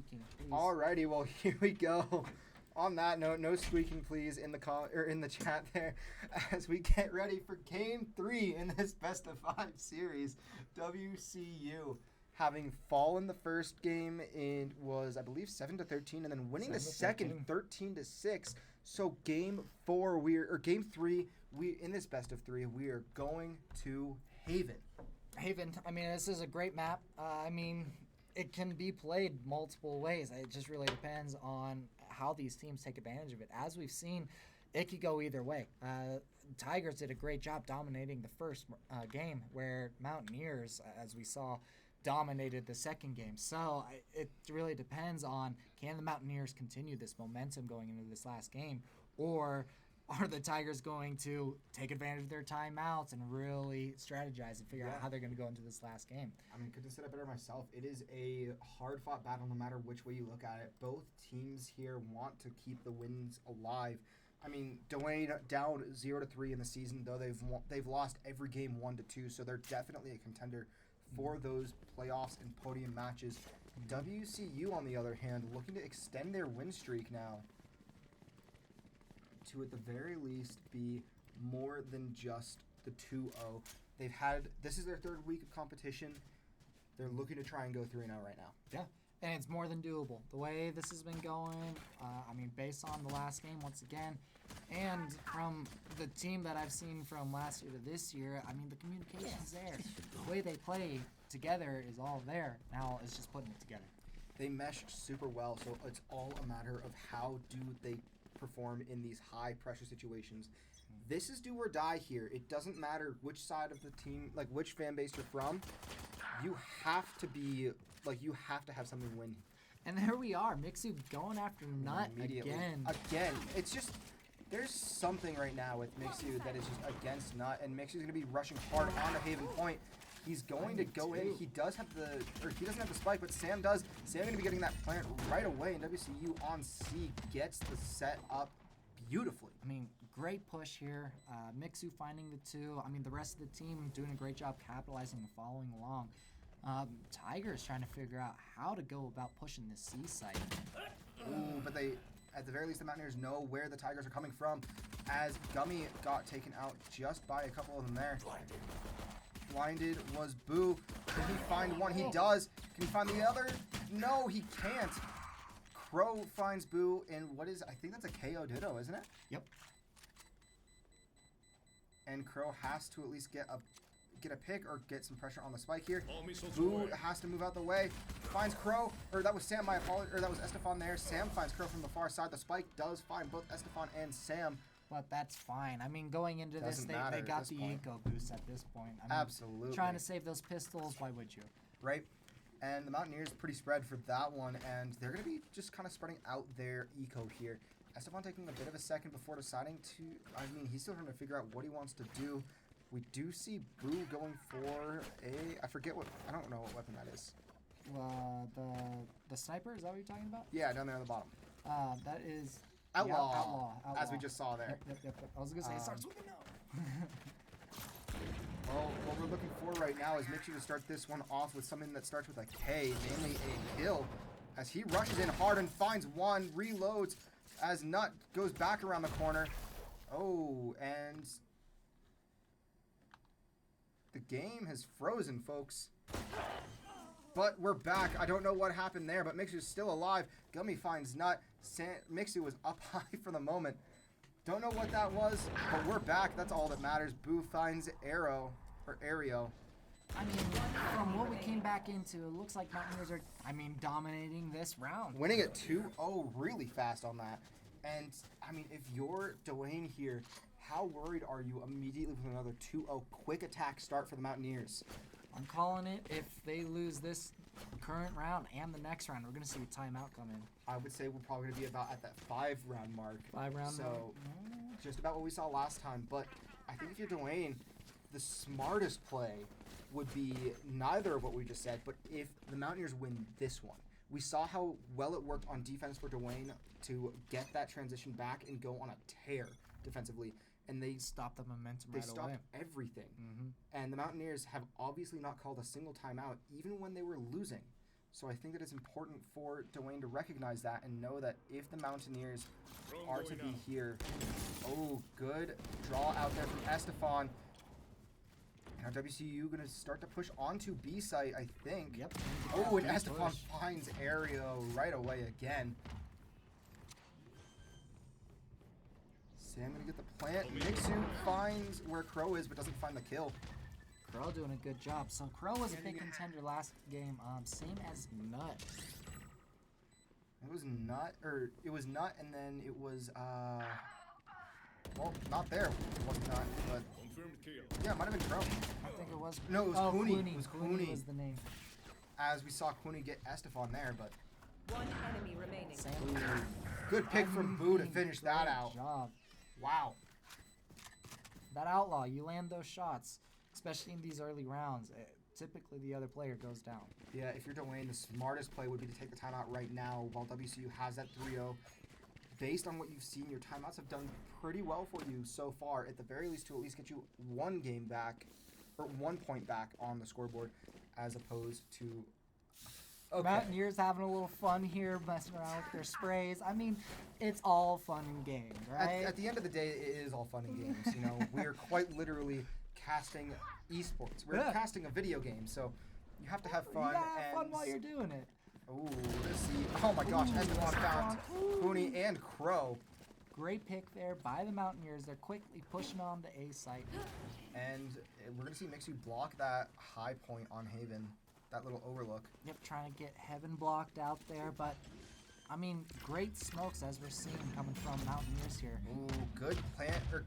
Please. Alrighty, well here we go. On that note, no squeaking please in the chat there, as we get ready for Game 3 in this best of 5 series. WCU having fallen the first game in was I believe 7-13, and then winning the second 13-6. So Game 3, we in this best of 3 we are going to Haven. I mean, this is a great map. It can be played multiple ways. It just really depends on how these teams take advantage of it. As we've seen, it could go either way. Tigers did a great job dominating the first game, where Mountaineers, as we saw, dominated the second game. So it really depends on, can the Mountaineers continue this momentum going into this last game, or are the Tigers going to take advantage of their timeouts and really strategize and figure out how they're going to go into this last game? I mean, couldn't have said it better myself. It is a hard-fought battle no matter which way you look at it. Both teams here want to keep the wins alive. I mean, Doane down 0-3 in the season, though they've lost every game 1-2, so they're definitely a contender for those playoffs and podium matches. WCU, on the other hand, looking to extend their win streak now to at the very least be more than just the 2-0. This is their third week of competition. They're looking to try and go 3-0 right now. Yeah, and it's more than doable. The way this has been going, based on the last game once again, and from the team that I've seen from last year to this year, the communication's there. The way they play together is all there. Now it's just putting it together. They meshed super well, so it's all a matter of how do they perform in these high pressure situations. This is do or die here. It doesn't matter which side of the team, like which fan base you're from. You have to have something win. And there we are, Mixu going after Nut again. Again, it's just there's something right now with Mixu that is just against Nut, and Mixu's gonna be rushing hard onto Haven Point. He's going to go in. He doesn't have the spike, but Sam does. Sam going to be getting that plant right away, and WCU on C gets the set up beautifully. Great push here. Mixu finding the 2. The rest of the team doing a great job capitalizing and following along. Tigers trying to figure out how to go about pushing this C site. Ooh, but they, at the very least, the Mountaineers know where the Tigers are coming from, as Gummy got taken out just by a couple of them there. Blinded was Boo. Can he find one? He does. Can he find the other? No, he can't. Crow finds Boo in I think that's a KO Ditto, isn't it? Yep. And Crow has to at least get a pick or get some pressure on the spike here. Boo has to move out the way. Finds Crow, or that was Sam, my apologies, or that was Estefan there. Sam finds Crow from the far side. The spike does find both Estefan and Sam. But that's fine. Going into this, they got the eco boost at this point. Absolutely. Trying to save those pistols, why would you? Right. And the Mountaineers pretty spread for that one, and they're going to be just kind of spreading out their eco here. Estefan taking a bit of a second before deciding to, he's still trying to figure out what he wants to do. We do see Boo going for I don't know what weapon that is. The sniper, is that what you're talking about? Yeah, down there on the bottom. That is... Outlaw, as we just saw there. Yep. I was going to say, it starts with a no. Well, what we're looking for right now is Mixu to start this one off with something that starts with a K, namely a kill. As he rushes in hard and finds one, reloads, as Nut goes back around the corner. Oh, and the game has frozen, folks. But we're back. I don't know what happened there, but Mixu's still alive. Gummy finds Nut. Mixu was up high for the moment. Don't know what that was, but we're back. That's all that matters. Boo finds Aero. From what we came back into, it looks like Mountaineers are, dominating this round. Winning it 2-0 really fast on that. And, if you're Doane here, how worried are you immediately with another 2-0 quick attack start for the Mountaineers? I'm calling it. If they lose this current round and the next round, we're going to see a timeout come in. I would say we're probably going to be about at that 5-round mark. 5-round mark? So, just about what we saw last time. But I think if you're Doane, the smartest play would be neither of what we just said, but if the Mountaineers win this one. We saw how well it worked on defense for Doane to get that transition back and go on a tear defensively. And they stopped the momentum right away. They stopped everything. And the Mountaineers have obviously not called a single timeout, even when they were losing. So I think that it's important for Doane to recognize that and know that if the Mountaineers are to be here. Oh, good draw out there from Estefan. Now WCU going to start to push onto B site, I think. Yep. Oh, and Estefan finds Aereo right away again. Sam going to get the plant. Mixu finds where Crow is, but doesn't find the kill. Crow doing a good job. So Crow was a big contender last game, same as Nut. It was Nut, and then it was, well, not there. It wasn't Nut, but... Confirmed kill. Yeah, it might have been Crow. I think it was... No, it was Cooney. It was Cooney. was the name. As we saw Cooney get Estefan there, but... One enemy remaining. Good pick from Boo to finish that out. Job. Wow. That Outlaw, you land those shots, especially in these early rounds. Typically, the other player goes down. Yeah, if you're Doane, the smartest play would be to take the timeout right now while WCU has that 3-0. Based on what you've seen, your timeouts have done pretty well for you so far, at the very least to at least get you 1 game back, or 1 point back on the scoreboard, as opposed to... Okay. Mountaineers having a little fun here, messing around with their sprays. I mean, it's all fun and games, right? At the end of the day, it is all fun and games. You know, we are quite literally casting esports. We're casting a video game, so you have to have fun. You gotta have fun while you're doing it. Ooh, let's see. Oh my gosh, Estefan found Cooney and Crow. Great pick there by the Mountaineers. They're quickly pushing on the A site. And we're going to see Mixu block that high point on Haven. That little overlook. Yep, trying to get Heaven blocked out there, but I mean, great smokes as we're seeing coming from Mountaineers here. Ooh, good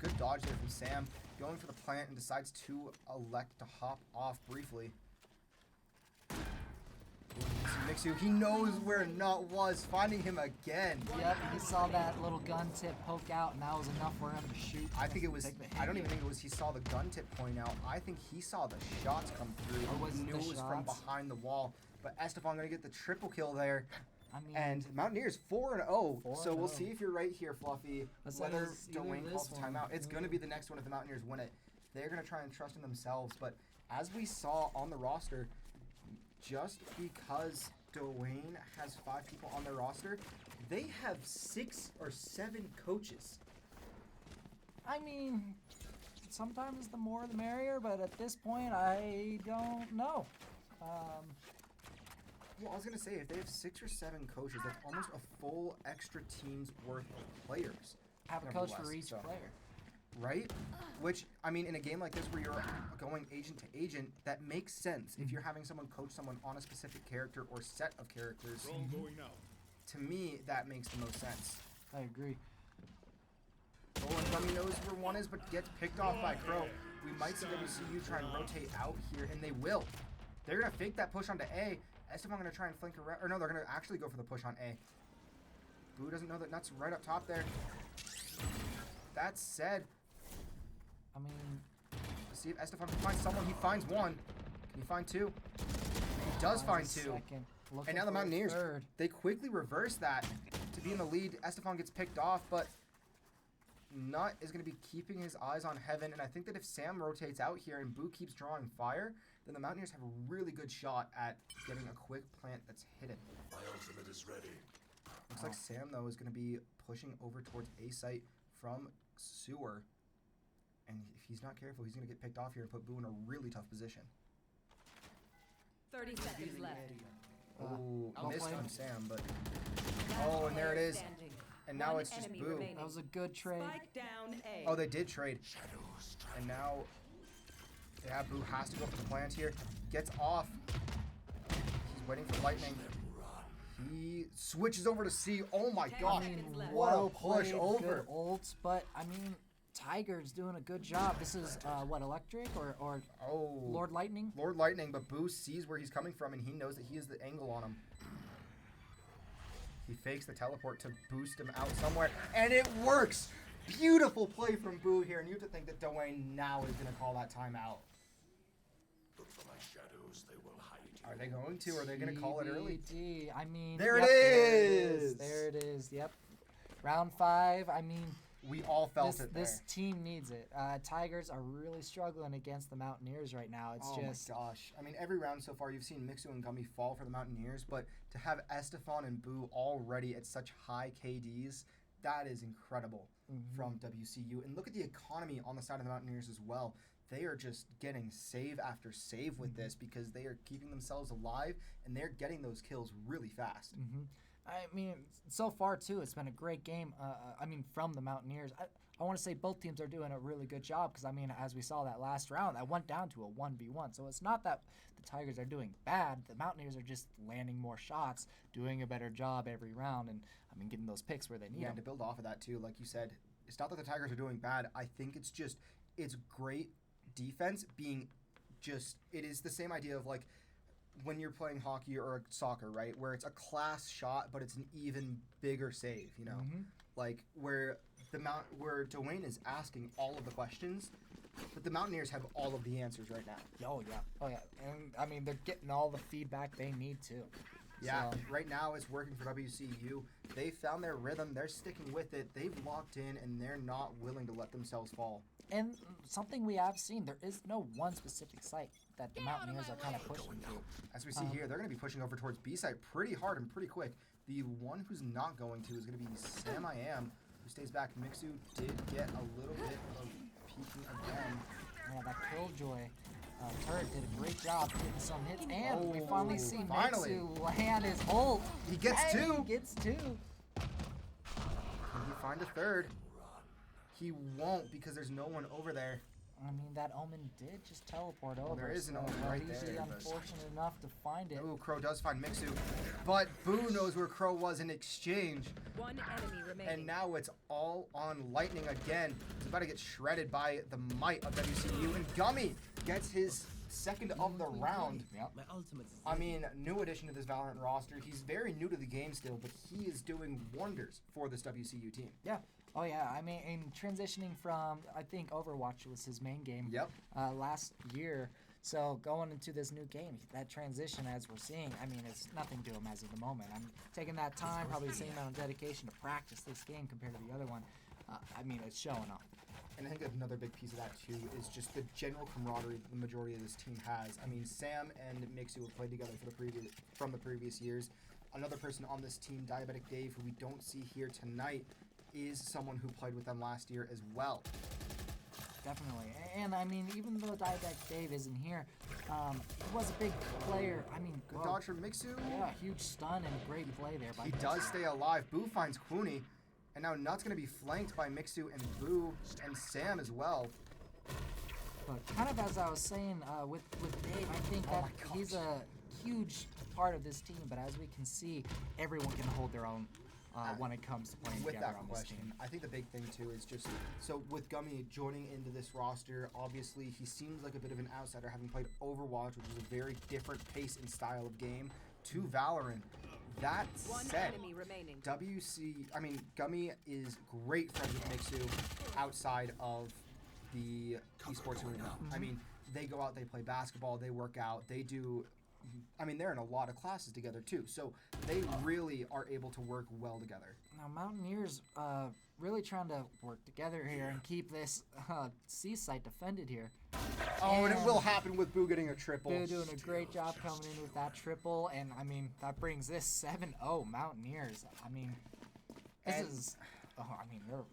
good dodge there from Sam. Going for the plant and decides to elect to hop off briefly. Mixu, he knows where Nut was, finding him again. Yep, he saw that little gun tip poke out, and that was enough for him to shoot. I think it was, I don't even think it was he saw the gun tip point out. I think he saw the shots come through. Or was he knew it was from behind the wall. But Estefan going to get the triple kill there. I mean, and Mountaineers 4-0. So we'll see if you're right here, Fluffy. Whether Doane calls a timeout. It's going to be the next one if the Mountaineers win it. They're going to try and trust in themselves. But as we saw on the roster, just because Doane has 5 people on their roster, they have 6 or 7 coaches. I mean, sometimes the more the merrier, but at this point, I don't know. Well, I was going to say, if they have 6 or 7 coaches, that's almost a full extra team's worth of players. Have a coach for each player. Right? Which, I mean, in a game like this where you're going agent to agent, that makes sense. If you're having someone coach someone on a specific character or set of characters, to me, that makes the most sense. I agree. Oh, and Dummy knows where one is, but gets picked off by Crow. We might see WCU try and rotate out here, and they will. They're going to fake that push onto A. Estefan going to try and flank around. Or no, they're going to actually go for the push on A. Boo doesn't know that Nut's right up top there. That said, I mean, let's see if Estefan can find someone. He finds one. Can he find 2? He does find 2. And now the Mountaineers, they quickly reverse that to be in the lead. Estefan gets picked off, but Nut is going to be keeping his eyes on Heaven. And I think that if Sam rotates out here and Boo keeps drawing fire, then the Mountaineers have a really good shot at getting a quick plant that's hidden. My ultimate is ready. Looks like Sam, though, is going to be pushing over towards A site from Sewer. And if he's not careful, he's going to get picked off here and put Boo in a really tough position. 30 seconds left. Oh, missed on Sam, but... Oh, and there it is. And now it's just Boo. That was a good trade. Spike down A. Oh, they did trade. And now... Yeah, Boo has to go for the plant here. Gets off. He's waiting for lightning. He switches over to C. Oh my gosh. What a push over. Good ults, but I mean, Tiger's doing a good job. This is, what, Electric or Lord Lightning? Lord Lightning, but Boo sees where he's coming from and he knows that he has the angle on him. He fakes the teleport to boost him out somewhere, and it works! Beautiful play from Boo here, and you have to think that Doane now is going to call that timeout. Look for my shadows, they will hide you. Are they going to, or are they going to call it early? I mean... There it is! There it is, yep. Round 5, I mean, We all felt it there. This team needs it. Tigers are really struggling against the Mountaineers right now. It's just... my gosh. I mean, every round so far, you've seen Mixu and Gummy fall for the Mountaineers, but to have Estefan and Boo already at such high KDs, that is incredible from WCU. And look at the economy on the side of the Mountaineers as well. They are just getting save after save with this because they are keeping themselves alive, and they're getting those kills really fast. I mean, so far, too, it's been a great game, from the Mountaineers. I want to say both teams are doing a really good job because, as we saw that last round, that went down to a 1v1. So it's not that the Tigers are doing bad. The Mountaineers are just landing more shots, doing a better job every round, and, getting those picks where they need them. And to build off of that, too, like you said, it's not that the Tigers are doing bad. I think it's great defense being it is the same idea of, like, when you're playing hockey or soccer, right, where it's a class shot, but it's an even bigger save, you know, like where Doane is asking all of the questions, but the Mountaineers have all of the answers right now. Oh yeah, and they're getting all the feedback they need to. Yeah, right now it's working for WCU. They found their rhythm. They're sticking with it. They've locked in, and they're not willing to let themselves fall. And something we have seen, there is no one specific site that the Mountaineers are kind of pushing to. As we see here, they're going to be pushing over towards B site pretty hard and pretty quick. The one who's not going to is going to be Sam I Am, who stays back. Mixu did get a little bit of peeking again. Yeah, that Killjoy turret did a great job getting some hits, and we finally see Mixu land his ult. He gets two. He gets two. Can he find a third? He won't because there's no one over there. That Omen did just teleport over. There is an Omen right there. He's unfortunate enough to find it. Ooh, Crow does find Mixu, but Boo knows where Crow was in exchange. One enemy remaining. And now it's all on Lightning again. He's about to get shredded by the might of WCU, and Gummy gets his second of the round. Yep. New addition to this Valorant roster. He's very new to the game still, but he is doing wonders for this WCU team. Yeah. Oh, yeah. In transitioning from, I think Overwatch was his main game last year. So going into this new game, that transition, as we're seeing, it's nothing to him as of the moment. I'm taking that time, probably the same amount of dedication to practice this game compared to the other one. It's showing off. And I think another big piece of that, too, is just the general camaraderie the majority of this team has. Sam and Mixu have played together from the previous years. Another person on this team, Diabetic Dave, who we don't see here tonight, is someone who played with them last year as well. Definitely. And, even though Diabetic Dave isn't here, he was a big player. Good dodge from Mixu. Yeah, huge stun and great play there. He does stay alive. Boo finds Quooney. And now Nut's going to be flanked by Mixu and Boo and Sam as well. But kind of as I was saying with Dave, I think that he's a huge part of this team. But as we can see, everyone can hold their own when it comes to playing together on this team. I think the big thing, too, is just... So with Gummy joining into this roster, obviously he seems like a bit of an outsider, having played Overwatch, which is a very different pace and style of game, to Valorant. That said, Gummy is great friends with Mixu outside of the esports arena. They go out, they play basketball, they work out, they do... they're in a lot of classes together, too. So they really are able to work well together. Now, Mountaineers really trying to work together here and keep this C site defended here. Oh, and it will happen with Boo getting a triple. Boo doing a great job coming in with that triple. And, that brings this 7-0 Mountaineers.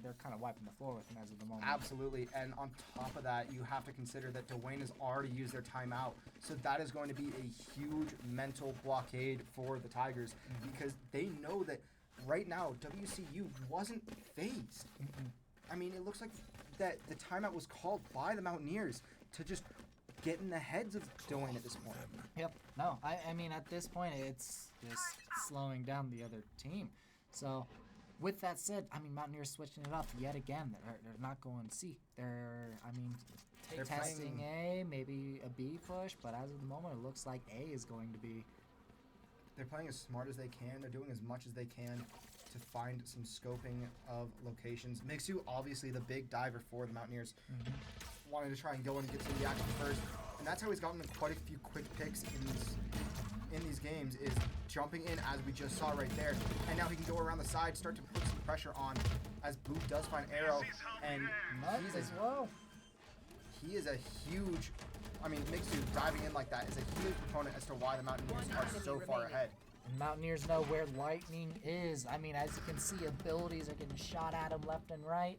They're kind of wiping the floor with him as of the moment. Absolutely. And on top of that, you have to consider that Doane has already used their timeout. So that is going to be a huge mental blockade for the Tigers because they know that right now WCU wasn't phased. It looks like that the timeout was called by the Mountaineers to just get in the heads of Doane at this point. Yep. No, at this point, it's just slowing down the other team. So... With that said, Mountaineers switching it up yet again. They're not going C. They're testing A, maybe a B push, but as of the moment, it looks like A is going to be. They're playing as smart as they can. They're doing as much as they can to find some scoping of locations. Mixu, obviously the big diver for the Mountaineers, wanted to try and go in and get some of the action first, and that's how he's gotten quite a few quick picks in in these games is jumping in as we just saw right there. And now he can go around the side, start to put some pressure on as Boot does find Arrow. And Nuts as well. he is a huge, I mean, Mixu diving in like that is a huge proponent as to why the Mountaineers are so far ahead. And Mountaineers know where Lightning is. I mean, as you can see, abilities are getting shot at him left and right.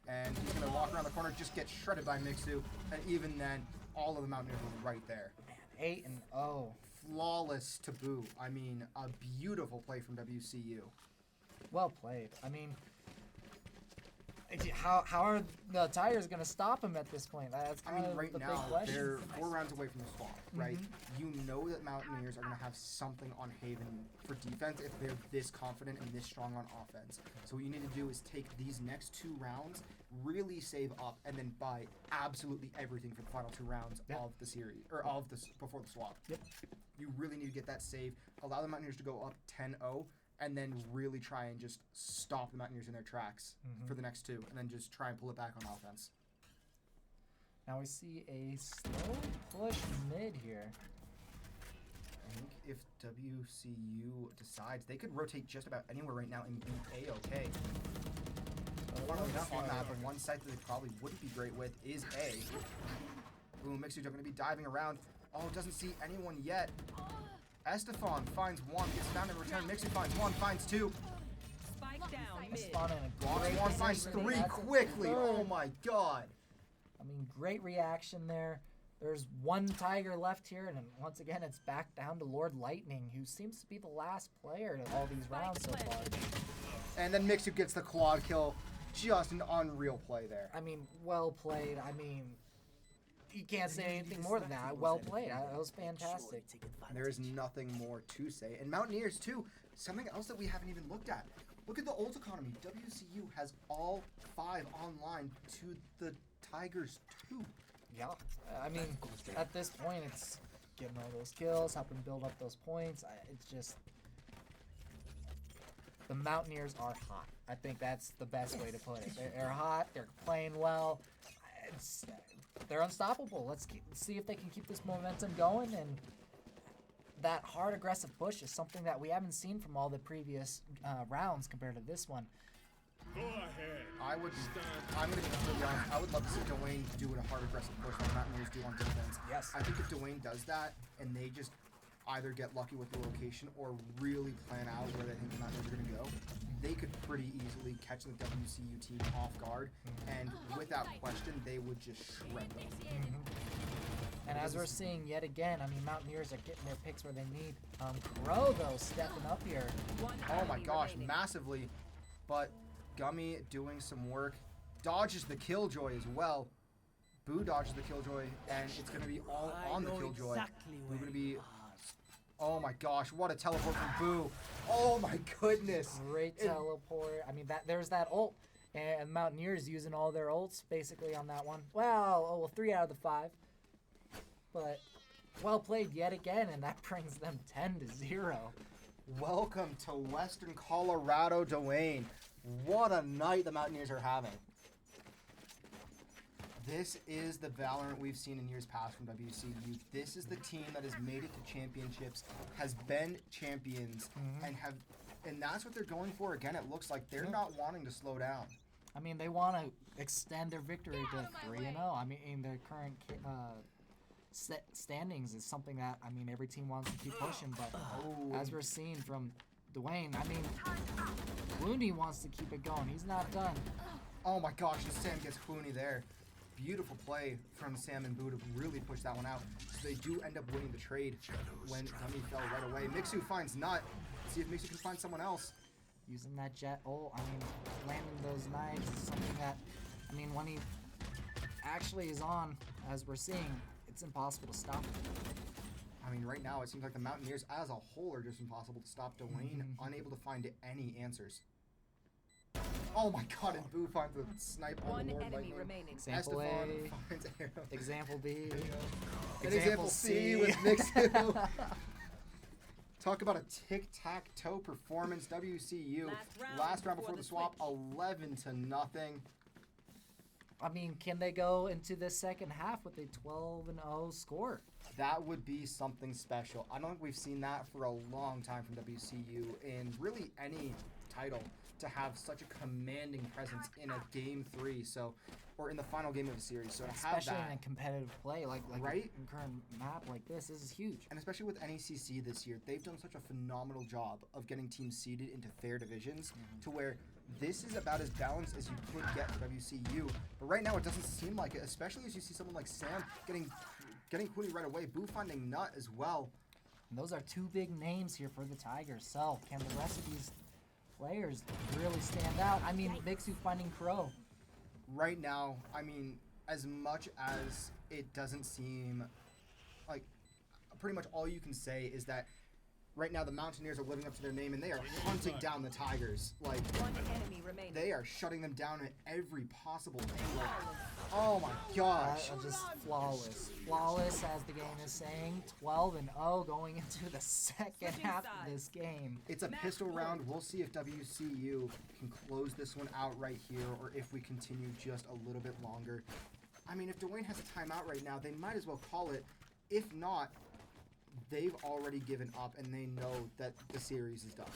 And he's going to walk around the corner, just get shredded by Mixu. And even then, all of the Mountaineers were right there. Man, 8-0. Flawless to boot. I mean, a beautiful play from WCU. Well played. I mean, how are the Tigers going to stop him at this point? That's kind of right the now, big question. they're 4 rounds away from the swap, right? You know that Mountaineers are going to have something on Haven for defense if they're this confident and this strong on offense. So what you need to do is take these next 2 rounds, really save up, and then buy absolutely everything for the final 2 rounds of the series, or of the before the swap. Yep. You really need to get that save, allow the Mountaineers to go up 10-0, and then really try and just stop the Mountaineers in their tracks for the next 2, and then just try and pull it back on offense. Now we see a slow push mid here. I think if WCU decides, they could rotate just about anywhere right now and be A-okay. Funnily enough on that, but one site that they probably wouldn't be great with is A. Ooh, Mixu's going to be diving around. Oh, doesn't see anyone yet. Estefan finds 1, gets found in return. Mixu finds 1, finds 2. Spike down mid. Spawn in a Blocks great 1, finds position. 3 That's a quickly. third. Oh my god. I mean, great reaction there. There's 1 Tiger left here, and once again, it's back down to Lord Lightning, who seems to be the last player in all these rounds so far. And then Mixu gets the quad kill. Just an unreal play there. I mean, well played. I mean, you can't say anything more than that. Well played. That was fantastic. There is nothing more to say. And Mountaineers, too, something else that we haven't even looked at. Look at the ult economy. WCU has all 5 online to the Tigers 2. Yeah. I mean, at this point, it's getting all those kills, helping build up those points. It's just... The Mountaineers are hot. I think that's the best way to put it. They're hot. They're playing well. They're unstoppable. Let's see if they can keep this momentum going. And that hard, aggressive push is something that we haven't seen from all the previous rounds compared to this one. Go ahead. I'm going to be completely honest. I would love to see Doane do a hard, aggressive push like Mountaineers do on defense. Yes. I think if Doane does that and they just either get lucky with the location or really plan out where they think the Mountaineers are going to go, they could pretty easily catch the WCU team off guard, and without question, they would just shred them. And as we're seeing yet again, I mean, Mountaineers are getting their picks where they need. Crow, though, stepping up here. Oh my gosh, massively. But Gummy doing some work. Dodges the Killjoy as well. Boo dodges the Killjoy, and it's going to be all on the Killjoy. We're going to be... Oh my gosh, what a teleport from Boo. Oh my goodness. Great teleport. I mean, there's that ult. And Mountaineers using all their ults basically on that one. Well, 3 out of the 5. But well played yet again, and that brings them 10-0. Welcome to Western Colorado, Doane. What a night the Mountaineers are having. This is the Valorant we've seen in years past from WCU. This is the team that has made it to championships, has been champions, and that's what they're going for. Again, it looks like they're not wanting to slow down. I mean, they want to extend their victory to 3-0. I mean, their current standings is something that, I mean, every team wants to keep pushing, but as we're seeing from Doane, I mean, Looney wants to keep it going. He's not done. Oh my gosh, and Sam gets Hooney there. Beautiful play from Sam and Boo to really push that one out. So they do end up winning the trade when Gummy fell right away. Mixu finds Nut. See if Mixu can find someone else. Using that jet ult, I mean, landing those knives is something that, I mean, when he actually is on, as we're seeing, it's impossible to stop him. I mean, right now it seems like the Mountaineers as a whole are just impossible to stop. Doane unable to find any answers. Oh my god, and Boo finds the snipe on the Lord enemy Lightning. remaining. Example Estefan A, finds Arrow. example B, And example C with Mixu. Talk about a tic-tac-toe performance. WCU. Last round before the swap, 11-0. I mean, can they go into the second half with a 12-0 score? That would be something special. I don't think we've seen that for a long time from WCU in really any title, to have such a commanding presence in a game 3, or in the final game of the series. So to have Especially that, in a competitive play like right? in current map like this is huge. And especially with NECC this year, they've done such a phenomenal job of getting teams seeded into fair divisions to where this is about as balanced as you could get for WCU. But right now it doesn't seem like it, especially as you see someone like Sam getting Quinny right away, Boo finding Nut as well. And those are 2 big names here for the Tigers. So can the rest of these players really stand out? I mean, Mixu finding Crow. Right now, I mean, as much as it doesn't seem like, pretty much all you can say is that right now the Mountaineers are living up to their name and they are hunting down the Tigers. Like, One enemy remaining. they are shutting them down at every possible angle. Oh my gosh. Just flawless. Flawless, as the game is saying. 12-0 going into the second half of this game. It's a pistol round. We'll see if WCU can close this one out right here or if we continue just a little bit longer. I mean, if Doane has a timeout right now, they might as well call it. If not, they've already given up and they know that the series is done,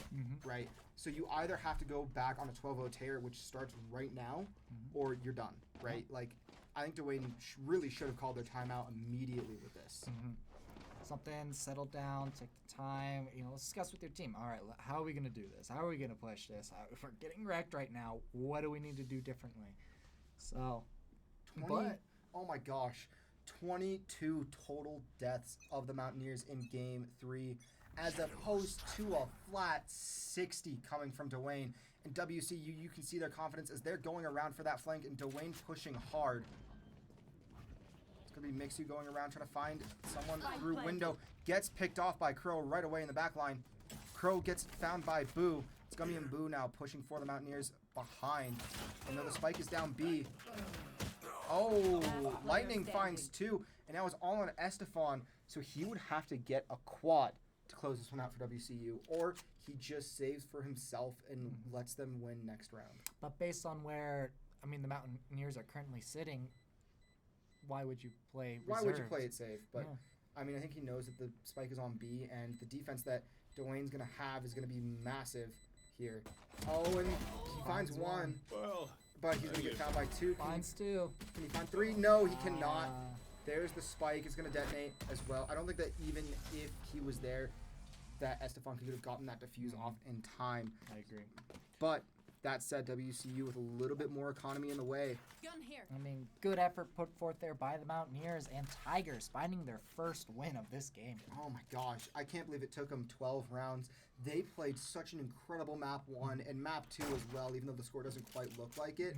right? So you either have to go back on a 12-0 tear, which starts right now, or you're done, right? Like, I think Doane really should have called their timeout immediately with this. Something, settle down, take the time, let's discuss with your team. All right, how are we going to do this? How are we going to push this? If we're getting wrecked right now, what do we need to do differently? So, oh my gosh. 22 total deaths of the Mountaineers in game 3, as opposed to a flat 60 coming from Doane. And WCU, you can see their confidence as they're going around for that flank, and Doane pushing hard. It's going to be Mixu going around trying to find someone through window. Gets picked off by Crow right away in the back line. Crow gets found by Boo. It's Gummy and Boo now pushing for the Mountaineers behind. And though the spike is down B. Oh, Lightning finds 2, and now it's all on Estefan, so he would have to get a quad to close this one out for WCU, or he just saves for himself and lets them win next round. But based on where, the Mountaineers are currently sitting, why would you play reserves? Why would you play it safe? But, I think he knows that the spike is on B, and the defense that Doane's going to have is going to be massive here. Oh, and he finds 1. Well, but he's going to get found by 2. Finds 2. Can he find 3? No, he cannot. There's the spike. It's going to detonate as well. I don't think that even if he was there, that Estefan could have gotten that defuse off in time. I agree. But that said, WCU with a little bit more economy in the way. Gun here. Good effort put forth there by the Mountaineers, and Tigers finding their first win of this game. Oh my gosh, I can't believe it took them 12 rounds. They played such an incredible map 1 and map 2 as well, even though the score doesn't quite look like it.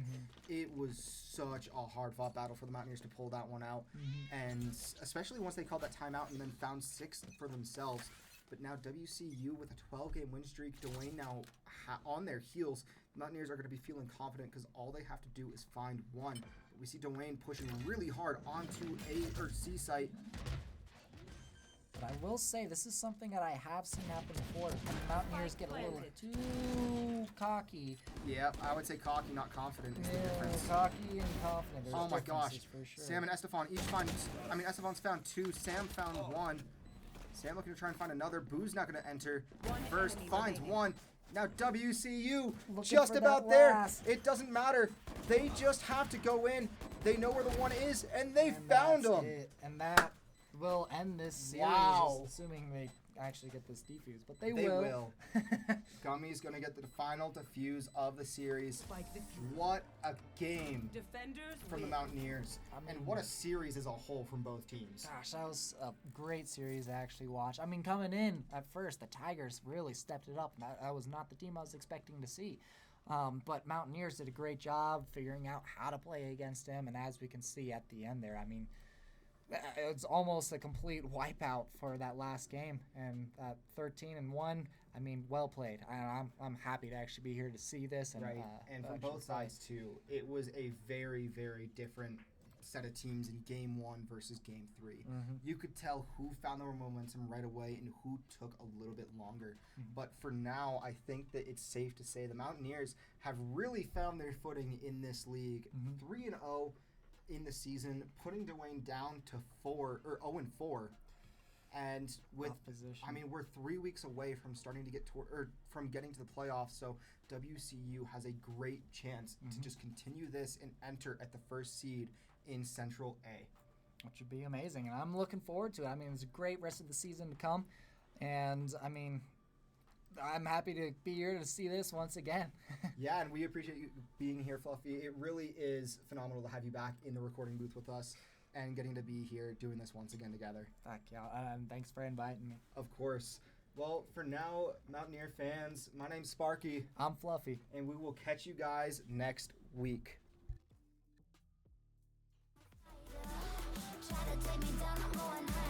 It was such a hard-fought battle for the Mountaineers to pull that one out, and especially once they called that timeout and then found 6 for themselves. But now WCU with a 12-game win streak, Doane now on their heels. The Mountaineers are going to be feeling confident because all they have to do is find 1. But we see Doane pushing really hard onto A or C site. But I will say, this is something that I have seen happen before. When the Mountaineers get a little too cocky. Yeah, I would say cocky, not confident is the difference. Cocky and confident. There's oh my gosh. for sure. Sam and Estefan each find, Estefan's found 2, Sam found 1. Sam looking to try and find another. Boo's not going to enter. First finds 1. Now WCU just about there. It doesn't matter. They just have to go in. They know where the 1 is, and they found him. And that will end this series, assuming they actually get this defuse. But they will. Gummy's going to get the final defuse of the series. What a game from the Mountaineers. And what a series as a whole from both teams. Gosh, that was a great series to actually watch. Coming in at first, the Tigers really stepped it up. That was not the team I was expecting to see. But Mountaineers did a great job figuring out how to play against him. And as we can see at the end there, it's almost a complete wipeout for that last game, and 13-1. Well played. I'm happy to actually be here to see this. And, and from both sides too, it was a very, very different set of teams in game 1 versus game 3. Mm-hmm. You could tell who found their momentum right away and who took a little bit longer. But for now, I think that it's safe to say the Mountaineers have really found their footing in this league. 3-0 in the season, putting Doane down to 0-4. And with, position. I mean, we're 3 weeks away from starting to get from getting to the playoffs. So WCU has a great chance to just continue this and enter at the first seed in Central A. Which would be amazing, and I'm looking forward to it. I mean, it's a great rest of the season to come, and I mean, I'm happy to be here to see this once again. Yeah, and we appreciate you being here, Fluffy. It really is phenomenal to have you back in the recording booth with us and getting to be here doing this once again together. Heck yeah, and thanks for inviting me. Of course. Well, for now, Mountaineer fans, my name's Sparky. I'm Fluffy. And we will catch you guys next week. Try to take me down, I'm going high.